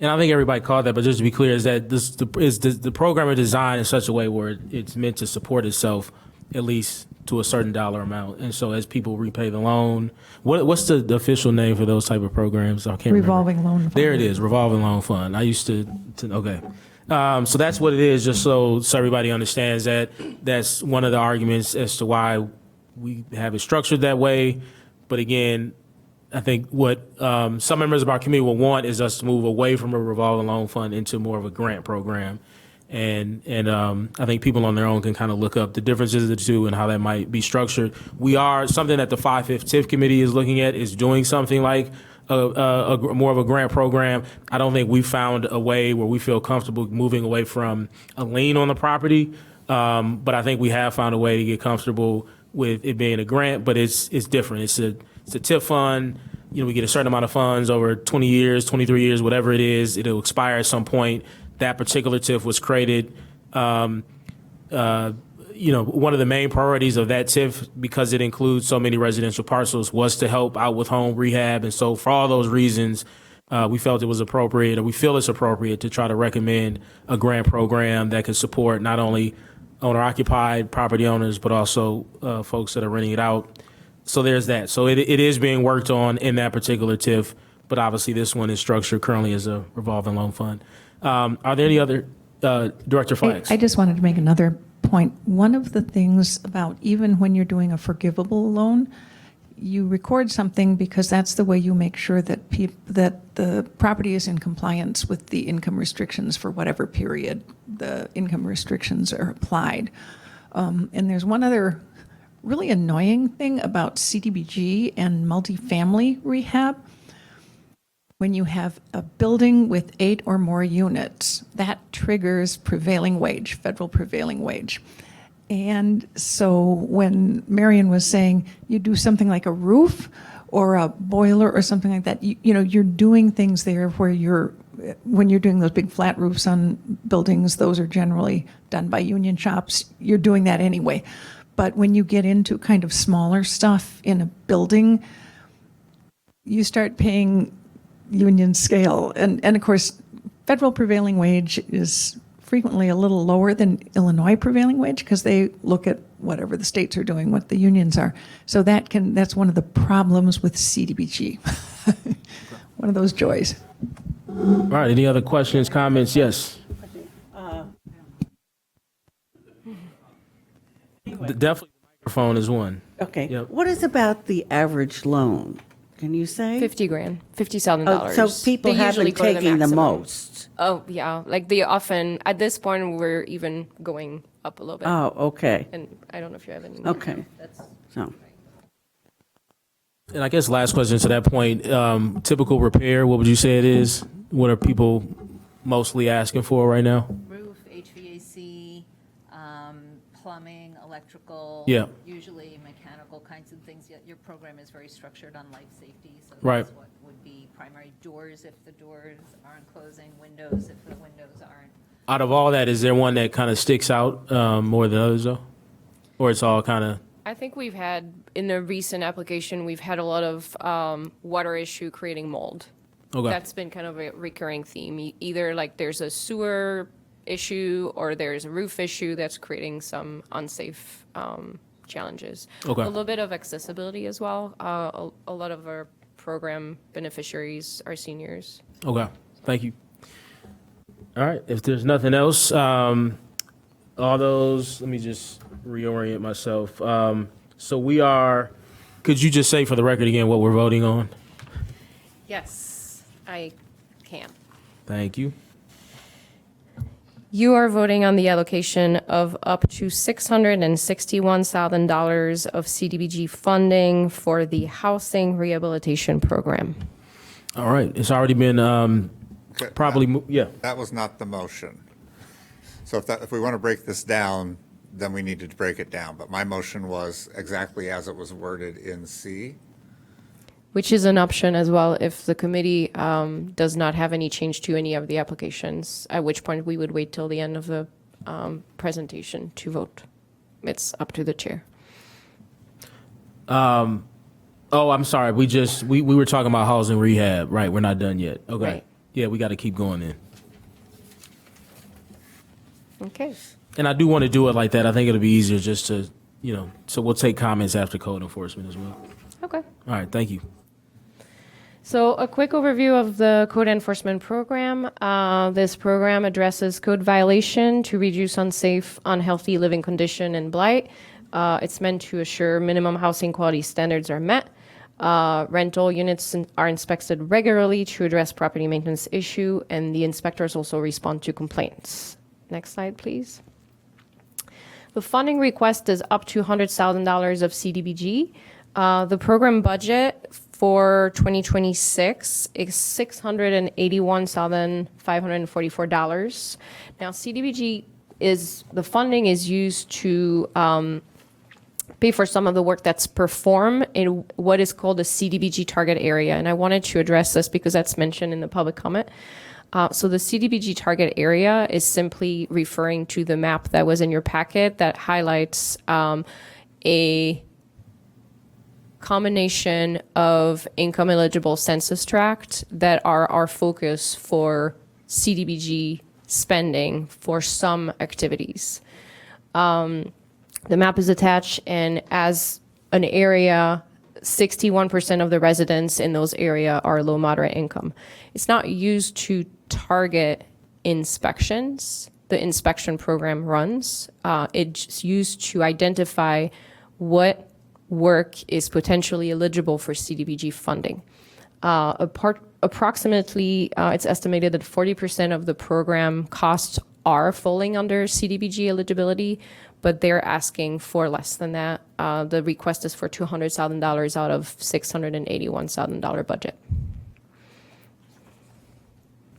And I think everybody caught that, but just to be clear, is that the program is designed in such a way where it's meant to support itself at least to a certain dollar amount. And so as people repay the loan, what's the official name for those type of programs? I can't Revolving remember. loan fund. There it is, revolving loan fund. I used to okay. So that's what it is, just so everybody understands that that's one of the arguments as to why we have it structured that way. But again, I think what some members of our committee will want is us to move away from a revolving loan fund into more of a grant program. And I think people on their own can kind of look up the differences of the two and how that might be structured. Something that the 5/5 TIF committee is looking at is doing something like more of a grant program. I don't think we found a way where we feel comfortable moving away from a lien on the property. But I think we have found a way to get comfortable with it being a grant, but it's different. It's a TIF fund. We get a certain amount of funds over 20 years, 23 years, whatever it is. It'll expire at some point. That particular TIF was created. One of the main priorities of that TIF, because it includes so many residential parcels, was to help out with home rehab. And so for all those reasons, we felt it was appropriate, or we feel it's appropriate, to try to recommend a grant program that could support not only owner-occupied property owners, but also folks that are renting it out. So there's that. So it is being worked on in that particular TIF, but obviously this one is structured currently as a revolving loan fund. Are there any other, Director Flax? I just wanted to make another point. One of the things about even when you're doing a forgivable loan, you record something because that's the way you make sure that that the property is in compliance with the income restrictions for whatever period the income restrictions are applied. And there's one other really annoying thing about CDBG and multifamily rehab. When you have a building with 8 or more units, that triggers prevailing wage, federal prevailing wage. And so when Marion was saying you do something like a roof or a boiler or something like that, you're doing things there where when you're doing those big flat roofs on buildings, those are generally done by union shops. You're doing that anyway. But when you get into kind of smaller stuff in a building, you start paying union scale. And of course, federal prevailing wage is frequently a little lower than Illinois prevailing wage because they look at whatever the states are doing, what the unions are. So that's one of the problems with CDBG. One of those joys. All right, any other questions, comments? Yes. Definitely the microphone is one. Okay. Yep. What is about the average loan? Can you say? $50,000, $50,000. So people They haven't usually go to taken the maximum. most. Oh, yeah. Like they often, at this point, we're even going up a little bit. Oh, okay. And I don't know if you have any. Okay. So, And I guess last question to that point, typical repair, what would you say it is? What are people mostly asking for right now? Roof, HVAC, plumbing, electrical. Yeah. Usually mechanical kinds of things. Yet your program is very structured on life safety, so Right. that's what would be primary. Doors if the doors aren't closing, windows if the windows aren't. Out of all that, is there one that kind of sticks out more than others, though? Or it's all kind of... I think we've had, in a recent application, we've had a lot of water issue creating mold. Okay. That's been kind of a recurring theme. Either like there's a sewer issue or there's a roof issue that's creating some unsafe challenges. Okay. A little bit of accessibility as well. A lot of our program beneficiaries are seniors. Okay, thank you. All right, if there's nothing else, all those, let me just reorient myself. So we are, could you just say for the record again what we're voting on? Yes, I can. Thank you. You are voting on the allocation of up to $661,000 of CDBG funding for the housing rehabilitation program. All right, it's already been probably, yeah. That was not the motion. So if we want to break this down, then we needed to break it down. But my motion was exactly as it was worded in C. Which is an option as well if the committee does not have any change to any of the applications, at which point we would wait till the end of the presentation to vote. It's up to the chair. Oh, I'm sorry, we were talking about housing rehab, right, we're not done yet. Okay, Right. yeah, we got to keep going then. Okay. And I do want to do it like that. I think it'll be easier just to, so we'll take comments after code enforcement as well. Okay. All right, thank you. So a quick overview of the code enforcement program. This program addresses code violation to reduce unsafe, unhealthy living condition and blight. It's meant to assure minimum housing quality standards are met. Rental units are inspected regularly to address property maintenance issue, and the inspectors also respond to complaints. Next slide, please. The funding request is up to $100,000 of CDBG. The program budget for 2026 is $681,544. Now, CDBG the funding is used to pay for some of the work that's performed in what is called a CDBG target area. And I wanted to address this because that's mentioned in the public comment. So the CDBG target area is simply referring to the map that was in your packet that highlights a combination of income eligible census tract that are our focus for CDBG spending for some activities. The map is attached, and as an area, 61% of the residents in those areas are low moderate income. It's not used to target inspections. The inspection program runs. It's used to identify what work is potentially eligible for CDBG funding. Approximately, it's estimated that 40% of the program costs are falling under CDBG eligibility, but they're asking for less than that. The request is for $200,000 out of $681,000 budget.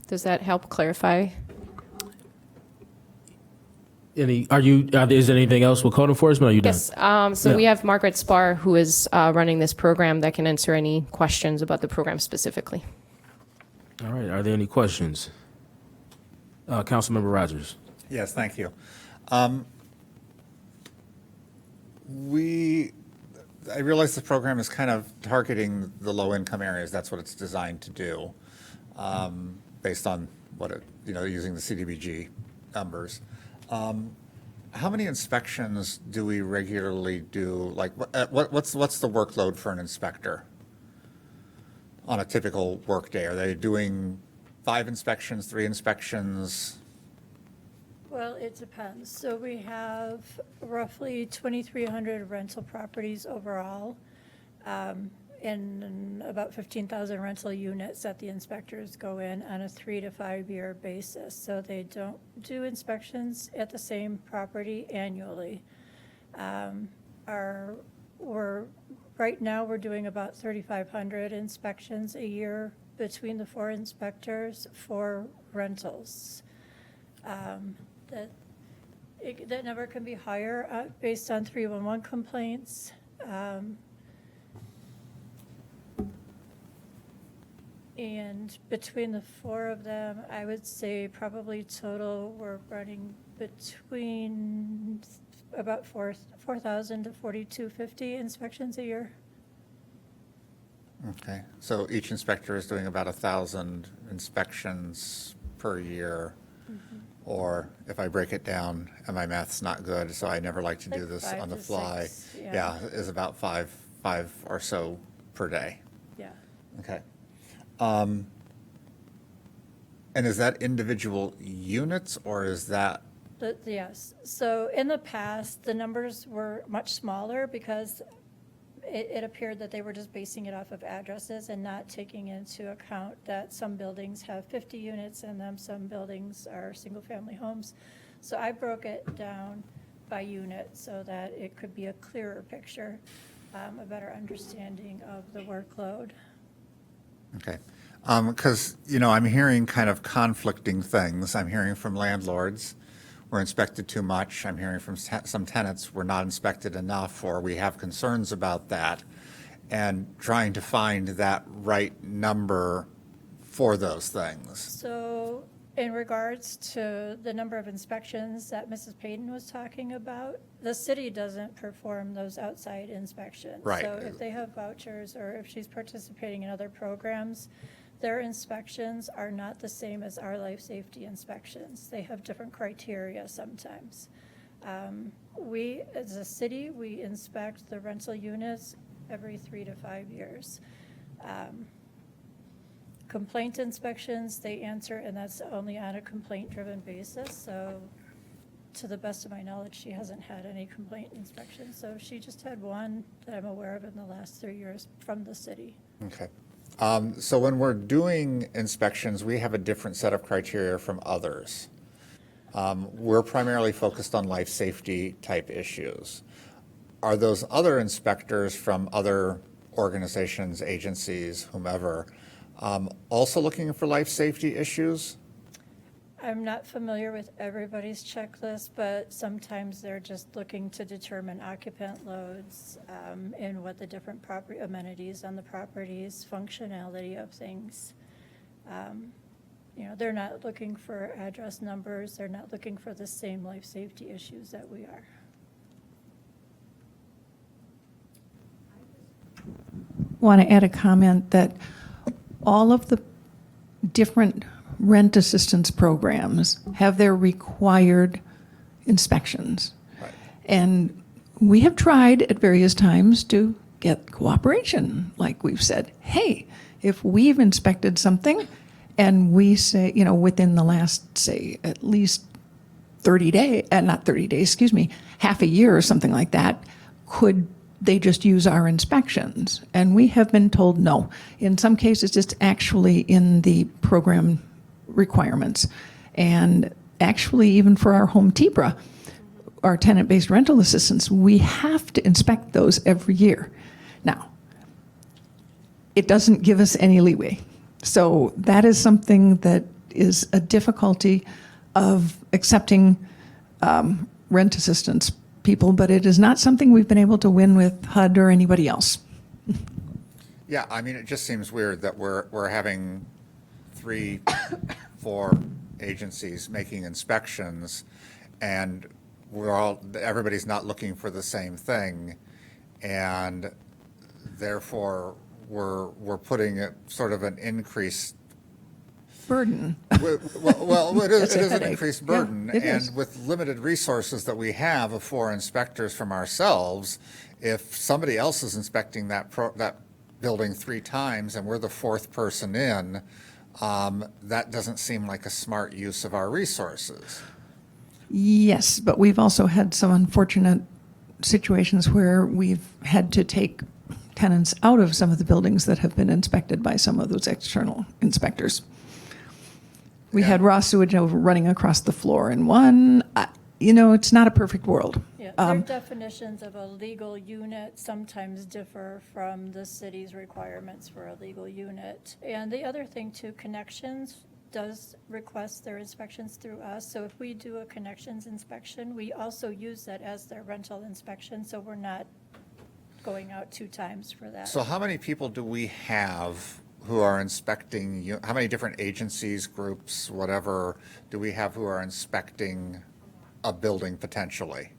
Does that help clarify? Is there anything else with code enforcement? Or are you done? Yes. So we have Margaret Spar, who is running this program, that can answer any questions about the program specifically. All right. Are there any questions? Councilmember Rogers. Yes, thank you. I realize the program is kind of targeting the low-income areas. That's what it's designed to do, based on using the CDBG numbers. How many inspections do we regularly do? Like, what's the workload for an inspector on a typical workday? Are they doing 5 inspections, 3 inspections? Well, it depends. So we have roughly 2,300 rental properties overall, and about 15,000 rental units that the inspectors go in on a 3 to 5 year basis. So they don't do inspections at the same property annually. Right now, we're doing about 3,500 inspections a year between the 4 inspectors for rentals. That number can be higher based on 311 complaints. And between the 4 of them, I would say probably total, we're running between about 4,000 to 4,250 inspections a year. Okay, so each inspector is doing about 1,000 inspections per year. Mm-hmm. Or if I break it down, and my math's not good, so I never like to do this on the fly. 6, yeah, is about five or so per day. Yeah. Okay. And is that individual units, or is that? Yes. So in the past, the numbers were much smaller because it appeared that they were just basing it off of addresses and not taking into account that some buildings have 50 units in them, some buildings are single-family homes. So I broke it down by unit so that it could be a clearer picture, a better understanding of the workload. Okay. Because, I'm hearing kind of conflicting things. I'm hearing from landlords, we're inspected too much. I'm hearing from some tenants, we're not inspected enough, or we have concerns about that, and trying to find that right number for those things. So in regards to the number of inspections that Mrs. Payton was talking about, the city doesn't perform those outside inspections. Right. So if they have vouchers or if she's participating in other programs, their inspections are not the same as our life safety inspections. They have different criteria sometimes. We, as a city, we inspect the rental units every 3 to 5 years. Complaint inspections, they answer, and that's only on a complaint-driven basis. So to the best of my knowledge, she hasn't had any complaint inspections. So she just had one that I'm aware of in the last 3 years from the city. Okay. So when we're doing inspections, we have a different set of criteria from others. We're primarily focused on life safety type issues. are those other inspectors from other organizations, agencies, whomever, also looking for life safety issues? I'm not familiar with everybody's checklist, but sometimes they're just looking to determine occupant loads, and what the different property amenities on the properties, functionality of things. They're not looking for address numbers. They're not looking for the same life safety issues that we are. Want to add a comment that all of the different rent assistance programs have their required inspections. Right. And we have tried at various times to get cooperation. Like we've said, hey, if we've inspected something and we say, within the last, say, at least 30 days, not 30 days, excuse me, half a year or something like that, could they just use our inspections? And we have been told no. In some cases, it's actually in the program requirements. And actually, even for our home TBRA, our tenant-based rental assistance, we have to inspect those every year. Now, it doesn't give us any leeway. So that is something that is a difficulty of accepting rent assistance people, but it is not something we've been able to win with HUD or anybody else. Yeah, I mean, it just seems weird that we're having 3, 4 agencies making inspections, and everybody's not looking for the same thing, and therefore we're putting it sort of an increased Burden. well, it is an headache. increased burden, Yeah, it and is. with limited resources that we have of 4 inspectors from ourselves, if somebody else is inspecting that building 3 times and we're the 4th person in, that doesn't seem like a smart use of our resources. Yes, but we've also had some unfortunate situations where we've had to take tenants out of some of the buildings that have been inspected by some of those external inspectors. We Yeah. had raw sewage running across the floor in one. It's not a perfect world. Yeah, their definitions of a legal unit sometimes differ from the city's requirements for a legal unit. And the other thing too, Connections does request their inspections through us. So if we do a Connections inspection, we also use that as their rental inspection, so we're not going out 2 times for that. So how many people do we have who are inspecting, how many different agencies, groups, whatever, do we have who are inspecting a building potentially?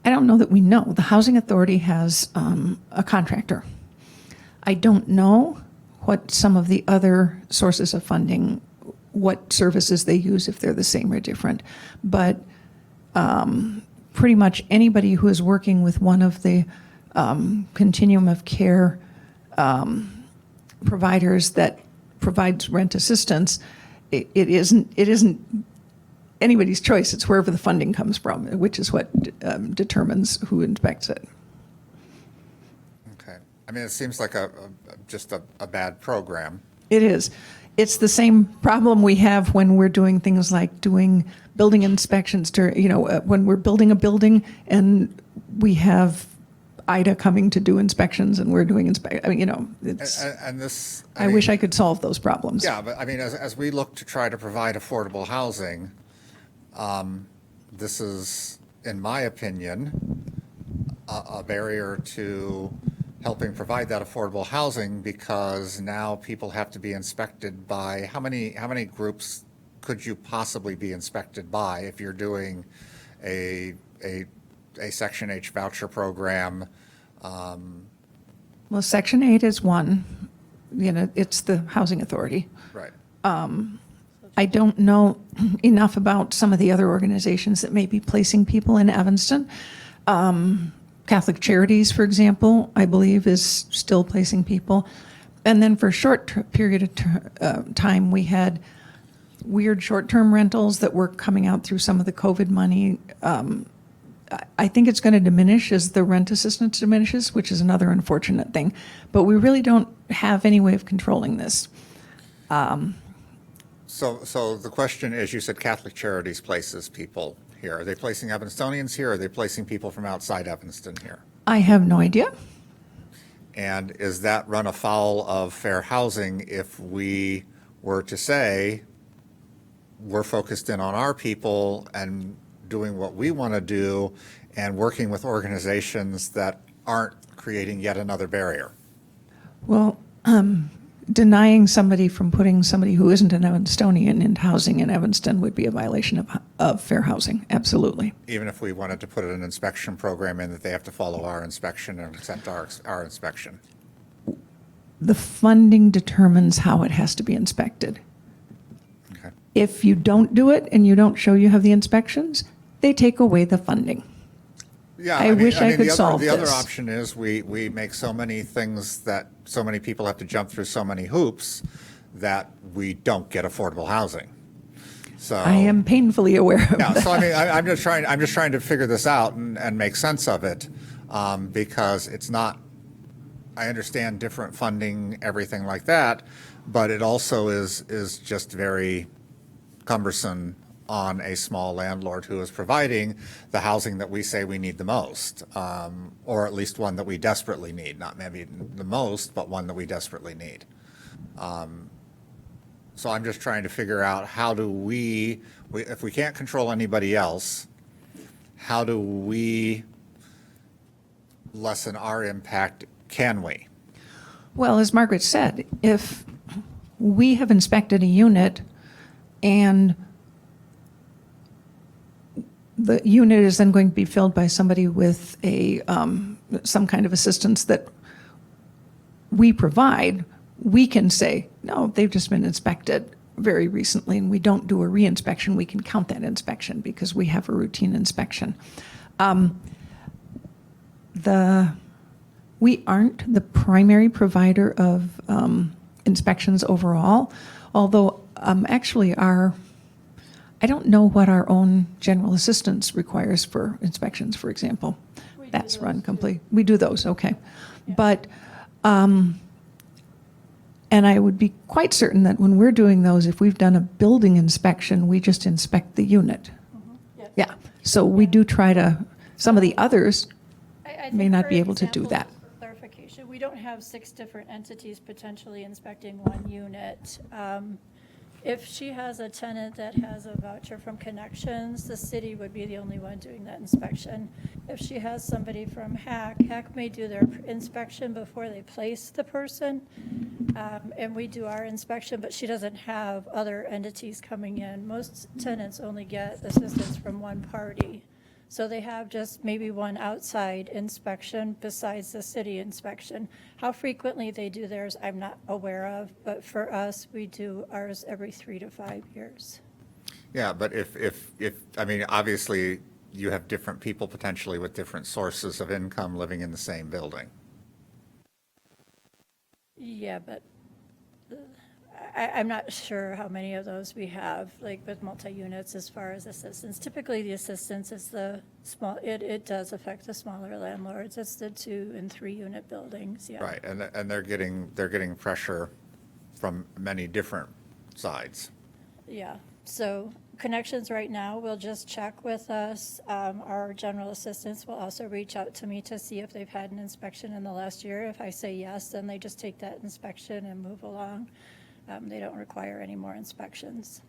I don't know that we know. The Housing Authority has a contractor. I don't know what some of the other sources of funding, what services they use, if they're the same or different. But pretty much anybody who is working with one of the continuum of care providers that provides rent assistance, it isn't anybody's choice. It's wherever the funding comes from, which is what determines who inspects it. Okay. I mean, it seems like just a bad program. It is. It's the same problem we have when we're doing things like doing building inspections when we're building a building and we have IDA coming to do inspections and we're doing it's. And this. I wish I could solve those problems. Yeah, but I mean, as we look to try to provide affordable housing, this is, in my opinion, a barrier to helping provide that affordable housing, because now people have to be inspected by, how many groups could you possibly be inspected by if you're doing a Section H voucher program? Well, Section 8 is one. It's the Housing Authority. Right. I don't know enough about some of the other organizations that may be placing people in Evanston. Catholic Charities, for example, I believe is still placing people. And then for a short period of time, we had weird short-term rentals that were coming out through some of the COVID money. I think it's going to diminish as the rent assistance diminishes, which is another unfortunate thing. But we really don't have any way of controlling this. So the question is, you said Catholic Charities places people here? Are they placing Evanstonians here? Or are they placing people from outside Evanston here? I have no idea. And is that run afoul of fair housing if we were to say, we're focused in on our people and doing what we want to do and working with organizations that aren't creating yet another barrier? Well, denying somebody from putting somebody who isn't an Evanstonian in housing in Evanston would be a violation of fair housing, absolutely. Even if we wanted to put an inspection program in that they have to follow our inspection and accept our inspection? The funding determines how it has to be inspected. Okay. If you don't do it and you don't show you have the inspections, they take away the funding. Yeah, I wish I could the solve the other this. option is we make so many things that so many people have to jump through so many hoops that we don't get affordable housing. So I am painfully aware of yeah, that. so I mean, I'm just trying to figure this out and make sense of it, because it's not. I understand different funding, everything like that, but it also is just very cumbersome on a small landlord who is providing the housing that we say we need the most, or at least one that we desperately need, not maybe the most, but one that we desperately need. So I'm just trying to figure out how do we, if we can't control anybody else, how do we lessen our impact? Can we? Well, as Margaret said, if we have inspected a unit and the unit is then going to be filled by somebody with a, some kind of assistance that we provide, we can say, no, they've just been inspected very recently and we don't do a reinspection. We can count that inspection because we have a routine inspection. We aren't the primary provider of inspections overall, although actually I don't know what our own general assistance requires for inspections, for example. That's run complete. We do those, okay. Yeah. But, and I would be quite certain that when we're doing those, if we've done a building inspection, we just inspect the unit. Mm-hmm. Yes. Yeah, so we do try to, some of the others I may think not for be able to do example, that. for clarification, we don't have 6 different entities potentially inspecting one unit. If she has a tenant that has a voucher from Connections, the city would be the only one doing that inspection. If she has somebody from HAC may do their inspection before they place the person, and we do our inspection, but she doesn't have other entities coming in. Most tenants only get assistance from one party. So they have just maybe one outside inspection besides the city inspection. How frequently they do theirs, I'm not aware of, but for us, we do ours every 3 to 5 years. Yeah, but if I mean, obviously, you have different people potentially with different sources of income living in the same building. Yeah, but I'm not sure how many of those we have, like with multi-units as far as assistance. Typically, the assistance is the small, it does affect the smaller landlords. It's the 2 and 3 unit buildings, yeah. Right, and they're getting pressure from many different sides. Yeah, so Connections right now will just check with us. Our general assistants will also reach out to me to see if they've had an inspection in the last year. If I say yes, then they just take that inspection and move along. They don't require any more inspections.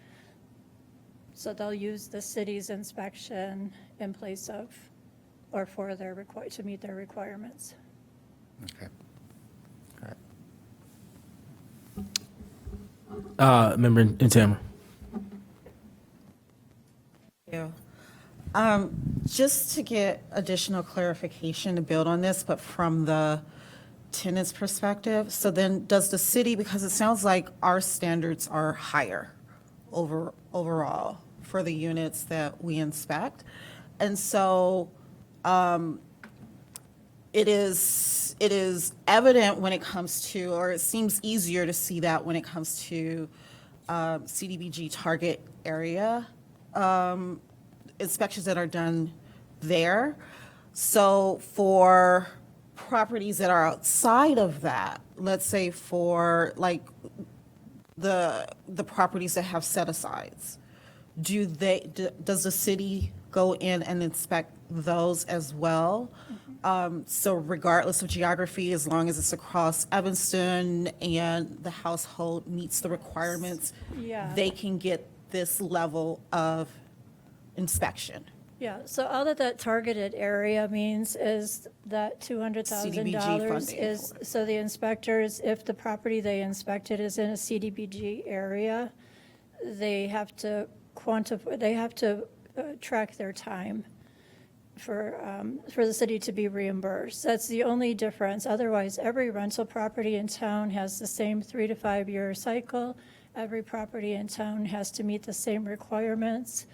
So they'll use the city's inspection in place of, or for their to meet their requirements. Okay. All right. Member Intamer. Just to get additional clarification to build on this, but from the tenant's perspective, so then does the city, because it sounds like our standards are higher overall for the units that we inspect, and so it is evident when it comes to, or it seems easier to see that when it comes to CDBG target area inspections that are done there. So for properties that are outside of that, let's say for like the properties that have set-asides, does the city go in and inspect those as well. So regardless of geography, as long as it's across Evanston and the household meets the requirements, Yeah. they can get this level of inspection. Yeah, so all that targeted area means is that CDBG $200,000 funding is, for so the inspectors, if the property they inspected is in a CDBG area, they have to quantify, they have to track their time for the city to be reimbursed. That's the only difference. Otherwise, every rental property in town has the same 3 to 5 year cycle. Every property in town has to meet the same requirements,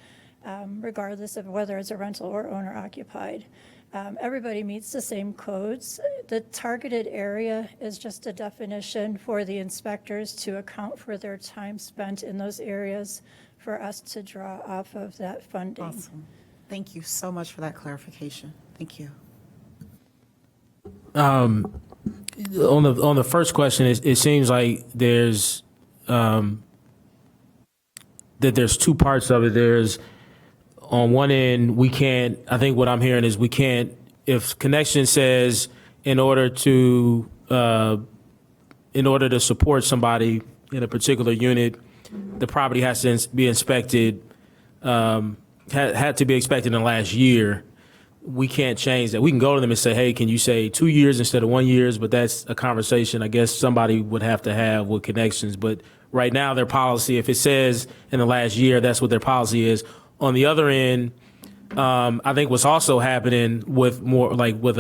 regardless of whether it's a rental or owner occupied. Everybody meets the same codes. The targeted area is just a definition for the inspectors to account for their time spent in those areas for us to draw off of that funding. Awesome. Thank you so much for that clarification. Thank you. On the first question, it seems like there's that there's two parts of it. There's on one end, we can't, I think what I'm hearing is we can't, if Connection says in order to support somebody in a particular unit, the property has to be inspected, had to be inspected in the last year, we can't change that. We can go to them and say, hey, can you say 2 years instead of 1 year? But that's a conversation I guess somebody would have to have with Connections. But right now, their policy, if it says in the last year, that's what their policy is. On the other end, I think what's also happening with more like with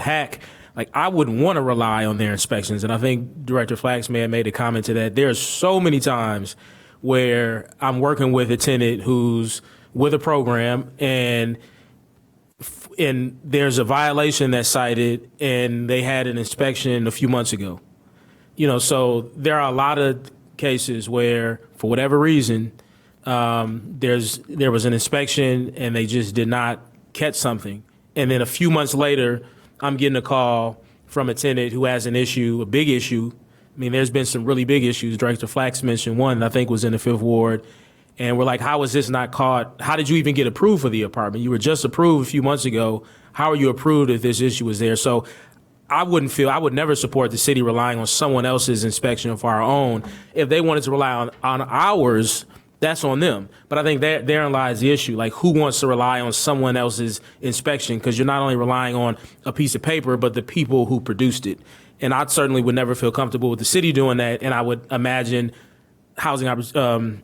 HAC, like I wouldn't want to rely on their inspections. And I think Director Flax may have made a comment to that. There's so many times where I'm working with a tenant who's with a program and there's a violation that's cited and they had an inspection a few months ago. You know, so there are a lot of cases where for whatever reason, there was an inspection and they just did not catch something. And then a few months later, I'm getting a call from a tenant who has an issue, a big issue. I mean, there's been some really big issues. Director Flax mentioned one that I think was in the 5th Ward. And we're like, how was this not caught? How did you even get approved for the apartment? You were just approved a few months ago. How are you approved if this issue was there? So I would never support the city relying on someone else's inspection for our own. If they wanted to rely on ours, that's on them. But I think therein lies the issue. Like, who wants to rely on someone else's inspection? Because you're not only relying on a piece of paper, but the people who produced it. And I certainly would never feel comfortable with the city doing that. And I would imagine Housing Authority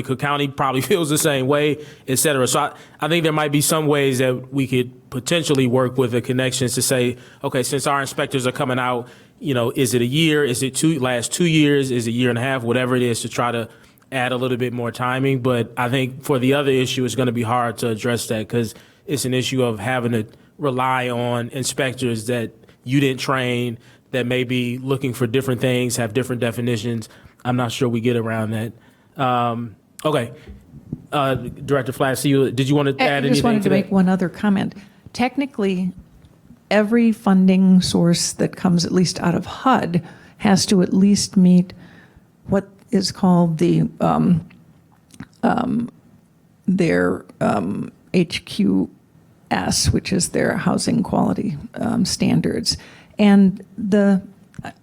Cook County probably feels the same way, et cetera. So I think there might be some ways that we could potentially work with the Connections to say, okay, since our inspectors are coming out, you know, is it a year? Is it last 2 years? Is it a year and a half? Whatever it is, to try to add a little bit more timing. But I think for the other issue, it's going to be hard to address that because it's an issue of having to rely on inspectors that you didn't train, that may be looking for different things, have different definitions. I'm not sure we get around that. Okay. Director Flash, did you want to add anything to that? I just wanted to make one other comment. Technically, every funding source that comes at least out of HUD has to at least meet what is called their HQS, which is their housing quality standards. And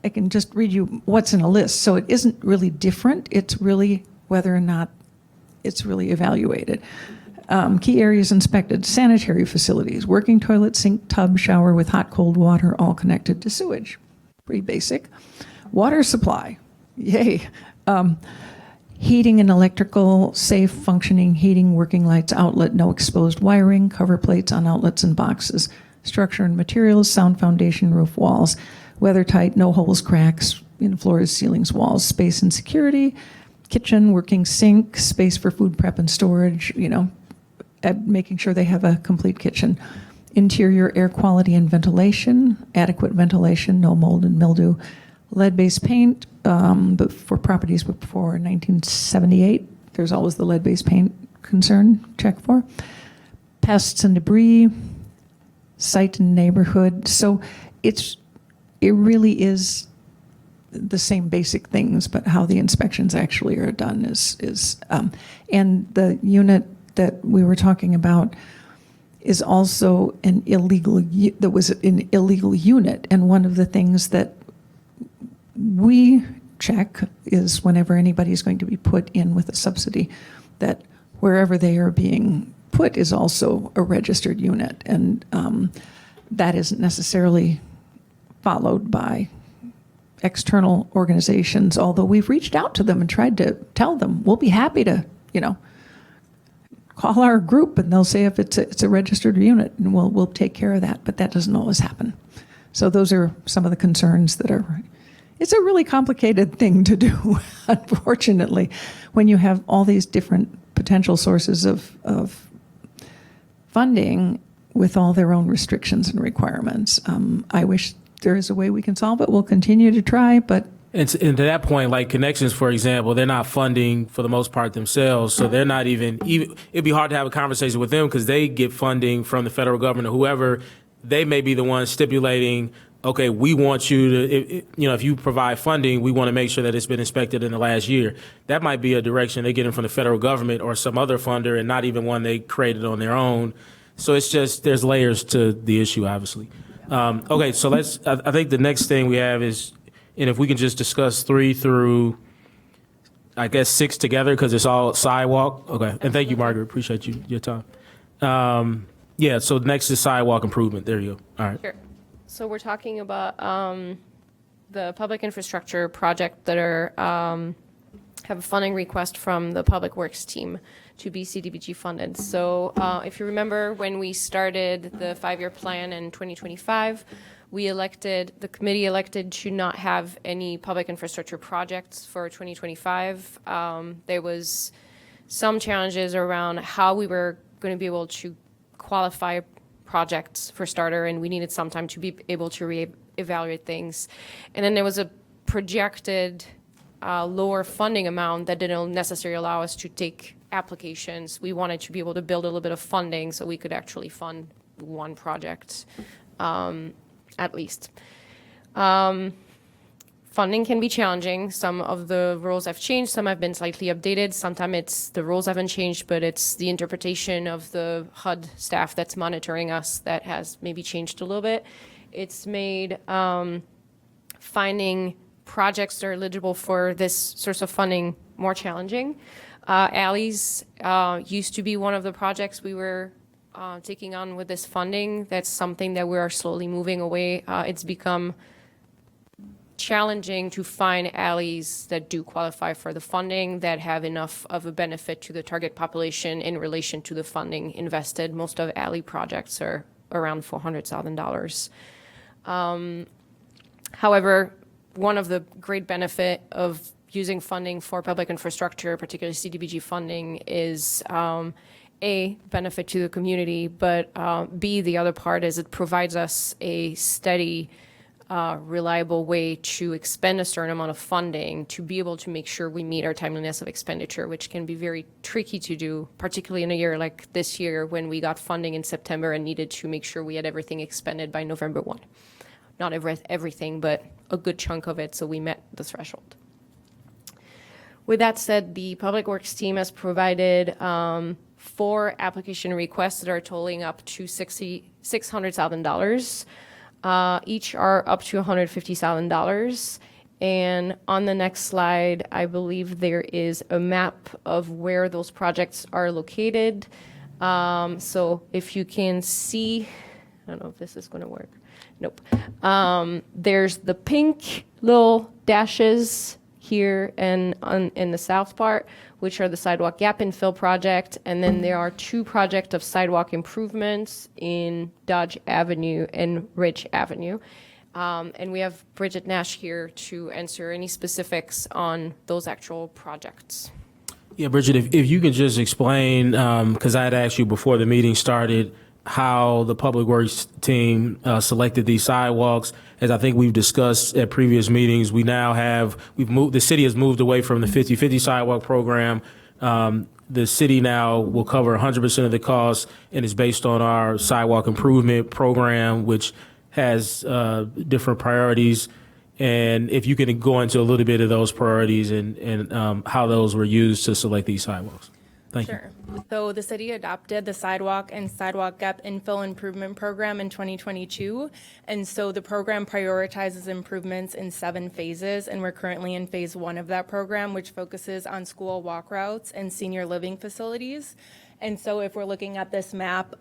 I can just read you what's in a list. So it isn't really different. It's really whether or not it's really evaluated. Key areas inspected: sanitary facilities, working toilet, sink, tub, shower with hot, cold water, all connected to sewage. Pretty basic. Water supply, yay. Heating and electrical, safe functioning heating, working lights, outlet, no exposed wiring, cover plates on outlets and boxes. Structure and materials, sound foundation, roof walls, weather tight, no holes, cracks in floors, ceilings, walls. Space and security, kitchen, working sink, space for food prep and storage, making sure they have a complete kitchen. Interior air quality and ventilation, adequate ventilation, no mold and mildew. Lead-based paint, but for properties before 1978, there's always the lead-based paint concern, check for. Pests and debris, site and neighborhood. So it really is the same basic things, but how the inspections actually are done is and the unit that we were talking about is also an illegal unit. And one of the things that we check is whenever anybody's going to be put in with a subsidy, that wherever they are being put is also a registered unit. And that isn't necessarily followed by external organizations, although we've reached out to them and tried to tell them, we'll be happy to, call our group, and they'll say if it's a registered unit, and we'll take care of that. But that doesn't always happen. So those are some of the concerns that are. It's a really complicated thing to do, unfortunately, when you have all these different potential sources of funding with all their own restrictions and requirements. I wish there is a way we can solve it. We'll continue to try, but. And to that point, like Connections, for example, they're not funding for the most part themselves. So they're not even it'd be hard to have a conversation with them because they get funding from the federal government or whoever. They may be the ones stipulating, okay, we want you to, if you provide funding, we want to make sure that it's been inspected in the last year. That might be a direction they're getting from the federal government or some other funder and not even one they created on their own. So it's just, there's layers to the issue, obviously. Okay, so I think the next thing we have is, and if we can just discuss 3 through, I guess, 6 together, because it's all sidewalk. Okay, and thank you, Margaret. Appreciate your time. Yeah, so next is sidewalk improvement. There you go. All right. Sure. So we're talking about the public infrastructure project that are have a funding request from the Public Works team to be CDBG funded. So if you remember when we started the 5-year plan in 2025, the committee elected to not have any public infrastructure projects for 2025. There was some challenges around how we were going to be able to qualify projects for starter, and we needed some time to be able to reevaluate things. And then there was a projected lower funding amount that didn't necessarily allow us to take applications. We wanted to be able to build a little bit of funding so we could actually fund one project at least. Funding can be challenging. Some of the rules have changed, some have been slightly updated. Sometimes it's the rules haven't changed, but it's the interpretation of the HUD staff that's monitoring us that has maybe changed a little bit. It's made finding projects that are eligible for this source of funding more challenging. Alleys used to be one of the projects we were taking on with this funding. That's something that we are slowly moving away. It's become challenging to find alleys that do qualify for the funding, that have enough of a benefit to the target population in relation to the funding invested. Most of alley projects are around $400,000. However, one of the great benefit of using funding for public infrastructure, particularly CDBG funding, is A, benefit to the community, but B, the other part is it provides us a steady, reliable way to expend a certain amount of funding to be able to make sure we meet our timeliness of expenditure, which can be very tricky to do, particularly in a year like this year when we got funding in September and needed to make sure we had everything expended by November 1. Not everything, but a good chunk of it, so we met the threshold. With that said, the Public Works team has provided 4 application requests that are totaling up to $600,000. Each are up to $150,000. And on the next slide, I believe there is a map of where those projects are located. So if you can see, I don't know if this is going to work. Nope. There's the pink little dashes here and in the south part, which are the sidewalk gap infill project. And then there are 2 projects of sidewalk improvements in Dodge Avenue and Ridge Avenue. And we have Bridget Nash here to answer any specifics on those actual projects. Yeah, Bridget, if you could just explain, because I had asked you before the meeting started, how the Public Works team selected these sidewalks. As I think we've discussed at previous meetings, the city has moved away from the 50-50 sidewalk program. The city now will cover 100% of the cost, and it's based on our sidewalk improvement program, which has different priorities. And if you can go into a little bit of those priorities and how those were used to select these sidewalks. Thank you. Sure. So the city adopted the sidewalk and sidewalk gap infill improvement program in 2022. And so the program prioritizes improvements in 7 phases. And we're currently in phase 1 of that program, which focuses on school walk routes and senior living facilities. And so if we're looking at this map,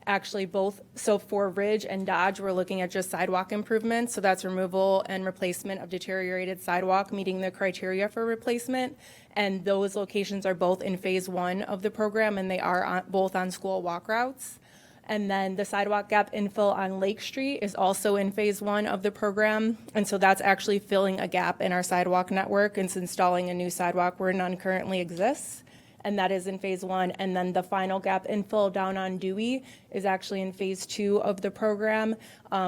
actually both, so for Ridge and Dodge, we're looking at just sidewalk improvements. So that's removal and replacement of deteriorated sidewalk, meeting the criteria for replacement. And those locations are both in phase 1 of the program, and they are both on school walk routes. And then the sidewalk gap infill on Lake Street is also in phase 1 of the program. And so that's actually filling a gap in our sidewalk network. It's installing a new sidewalk where none currently exists. And that is in phase 1. And then the final gap infill down on Dewey is actually in phase 2 of the program,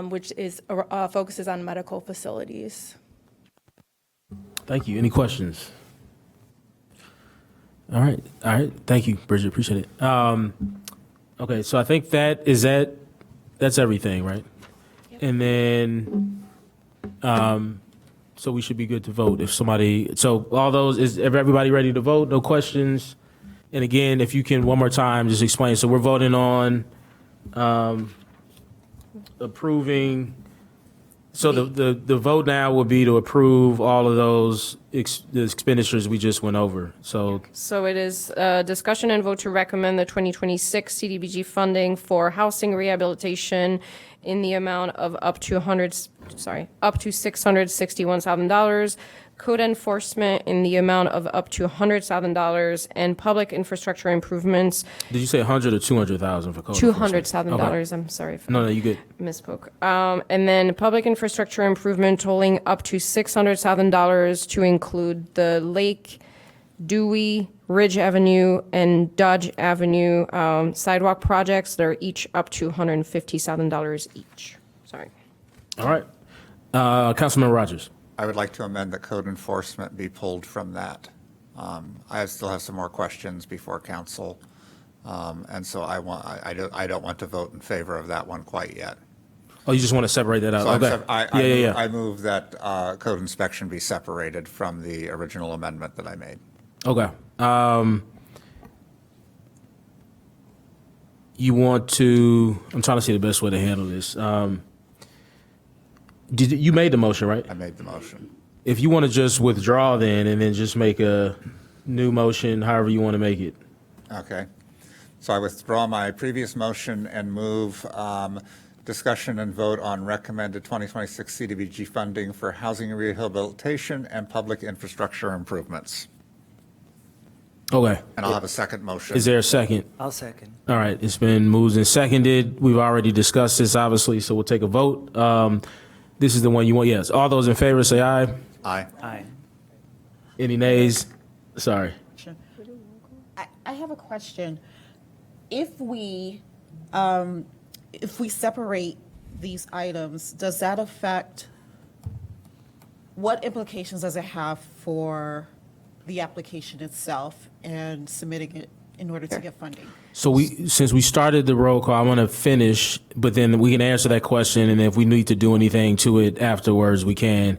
which is focuses on medical facilities. Thank you. Any questions? All right. Thank you, Bridget. Appreciate it. Okay, so I think that's everything, right? Yep. And then, so we should be good to vote if somebody. So all those, is everybody ready to vote? No questions. And again, if you can one more time just explain. So we're voting on approving. So the vote now will be to approve all of those the expenditures we just went over. So it is discussion and vote to recommend the 2026 CDBG funding for housing rehabilitation in the amount of up to $661,000, code enforcement in the amount of up to $100,000, and public infrastructure improvements. Did you say 100 or 200,000 for code? $200,000. Okay. I'm sorry. No, you good. Misspoke. And then public infrastructure improvement totaling up to $600,000 to include the Lake, Dewey, Ridge Avenue, and Dodge Avenue sidewalk projects. They're each up to $150,000 each. Sorry. All right. Councilman Rogers. I would like to amend that code enforcement be pulled from that. I still have some more questions before council, and so I don't want to vote in favor of that one quite yet. Oh, you just want to separate that out? So Okay. I move that code inspection be separated from the original amendment that I made. Okay. You want to? I'm trying to see the best way to handle this. You made the motion, right? I made the motion. If you want to just withdraw then and then just make a new motion, however you want to make it. Okay. So I withdraw my previous motion and move discussion and vote on recommended 2026 CDBG funding for housing rehabilitation and public infrastructure improvements. Okay. And I'll have a second motion. Is there a second? I'll second. All right. It's been moved and seconded. We've already discussed this, obviously, so we'll take a vote. This is the one you want. Yes. All those in favor say aye. Aye. Aye. Any nays? Sorry. I have a question. If we separate these items, does that affect, what implications does it have for the application itself and submitting it in order to get funding? So since we started the roll call, I want to finish, but then we can answer that question, and if we need to do anything to it afterwards, we can.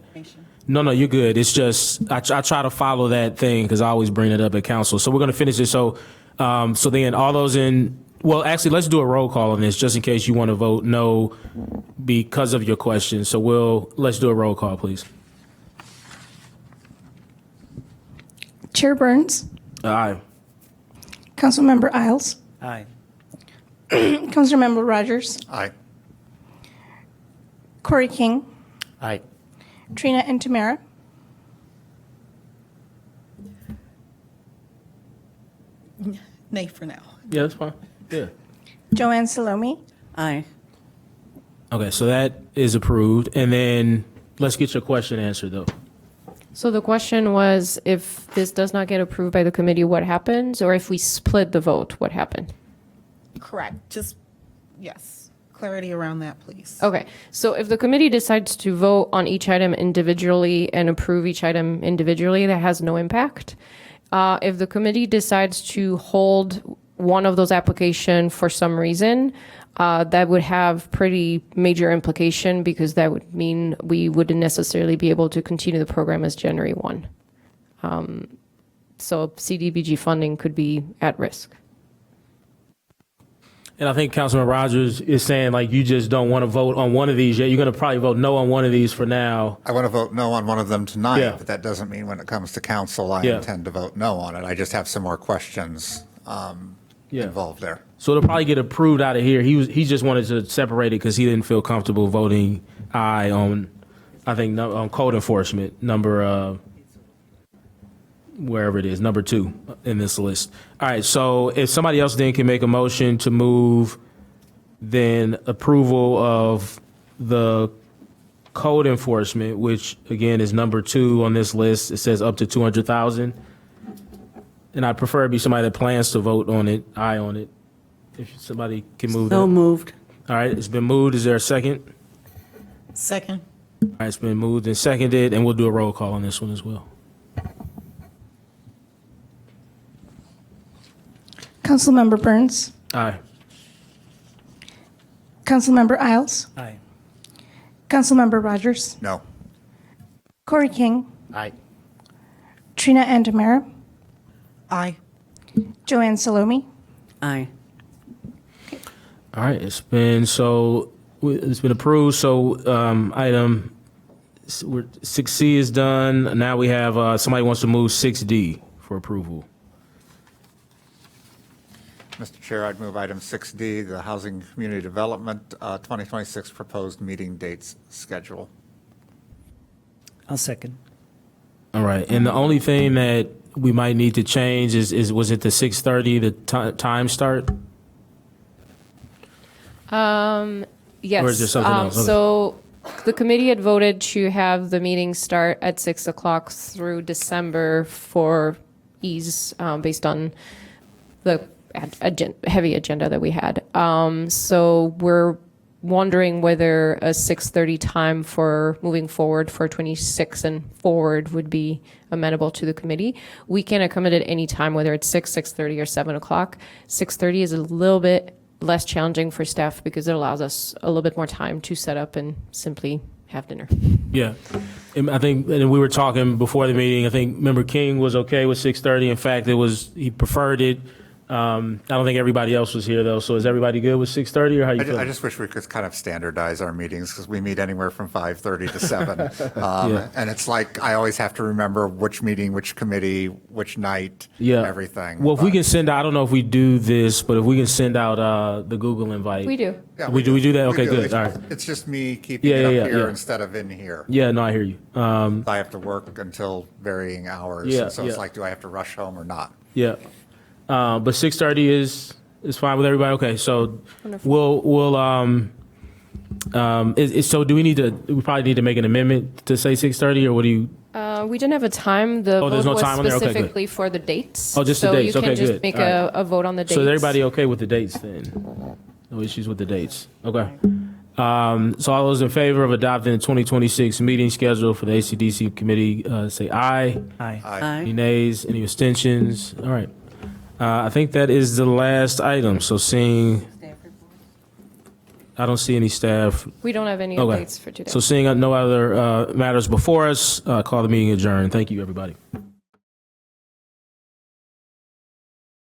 No, you're good. It's just I try to follow that thing because I always bring it up at council. So we're going to finish it. So then all those in. Well, actually, let's do a roll call on this just in case you want to vote no because of your question. So let's do a roll call, please. Chair Burns, Aye. Councilmember Isles, Aye. Councilmember Rogers, Aye. Corey King, Aye. Trina and Tamara, Nay for now. Yeah, that's fine. Yeah. Joanne Salome, Aye. Okay, so that is approved. And then let's get your question answered, though. So the question was, if this does not get approved by the committee, what happens? Or if we split the vote, what happened? Correct. Just, yes, clarity around that, please. Okay, so if the committee decides to vote on each item individually and approve each item individually, that has no impact. If the committee decides to hold one of those applications for some reason, that would have pretty major implication because that would mean we wouldn't necessarily be able to continue the program as January 1. So CDBG funding could be at risk. And I think Councilman Rogers is saying like you just don't want to vote on one of these yet. You're going to probably vote no on one of these for now. I want to vote no on one of them tonight, Yeah. but that doesn't mean when it comes to council, I Yeah. intend to vote no on it. I just have some more questions involved there. So it'll probably get approved out of here. He just wanted to separate it because he didn't feel comfortable voting aye on, I think, on code enforcement, number, wherever it is, number 2 in this list. All right, so if somebody else then can make a motion to move then approval of the code enforcement, which again is number 2 on this list. It says up to 200,000. And I prefer it be somebody that plans to vote on it, aye on it. If somebody can move So that. moved. All right, it's been moved. Is there a second? Second. All right, it's been moved and seconded, and we'll do a roll call on this one as well. Councilmember Burns, Aye. Councilmember Isles, Aye. Councilmember Rogers, No. Corey King, Aye. Trina Antamera, Aye. Joanne Salome, Aye. All right, it's been approved. So item 6C is done. Now we have somebody wants to move 6D for approval. Mr. Chair, I'd move item 6D, the Housing Community Development 2026 proposed meeting dates schedule. I'll second. All right, and the only thing that we might need to change is was it the 6:30 the time start? Yes. Or is there something else? Okay. So the committee had voted to have the meeting start at 6 o'clock through December for ease, based on the heavy agenda that we had. So we're wondering whether a 6:30 time for moving forward for 26 and forward would be amenable to the committee. We can accommodate any time, whether it's 6:30, or 7 o'clock. 6:30 is a little bit less challenging for staff because it allows us a little bit more time to set up and simply have dinner. Yeah, and I think, and we were talking before the meeting. I think Member King was okay with 6:30. In fact, he preferred it. I don't think everybody else was here though. So is everybody good with 6:30 or how you feel? I just wish we could kind of standardize our meetings because we meet anywhere from 5:30 to 7. And it's like I always have to remember which meeting, which committee, which night, everything. Well, if we can send out, I don't know if we do this, but if we can send out the Google invite. We do. Yeah, we do that? Okay, good. It's, All right. it's just me keeping it up here instead of in here. Yeah, no, I hear you. I have to work until varying hours. Yeah, So it's yeah. like, do I have to rush home or not? Yeah. But 6:30 is fine with everybody. Okay, so we'll so do we probably need to make an amendment to say 6:30 or what do you? We didn't have a time. The Oh, vote there's no was time on there? Okay, good. specifically for the dates. Oh, just the so dates. So you Okay, can just good. make All right. a vote on the dates. So is everybody okay with the dates then? No issues with the dates. Okay. So all those in favor of adopting the 2026 meeting schedule for the HCDC committee, say aye. Aye. Aye. Any nays? Any abstentions? All right. I think that is the last item. So I don't see any staff. We don't have any Okay. updates for today. So seeing no other matters before us, call the meeting adjourned. Thank you, everybody.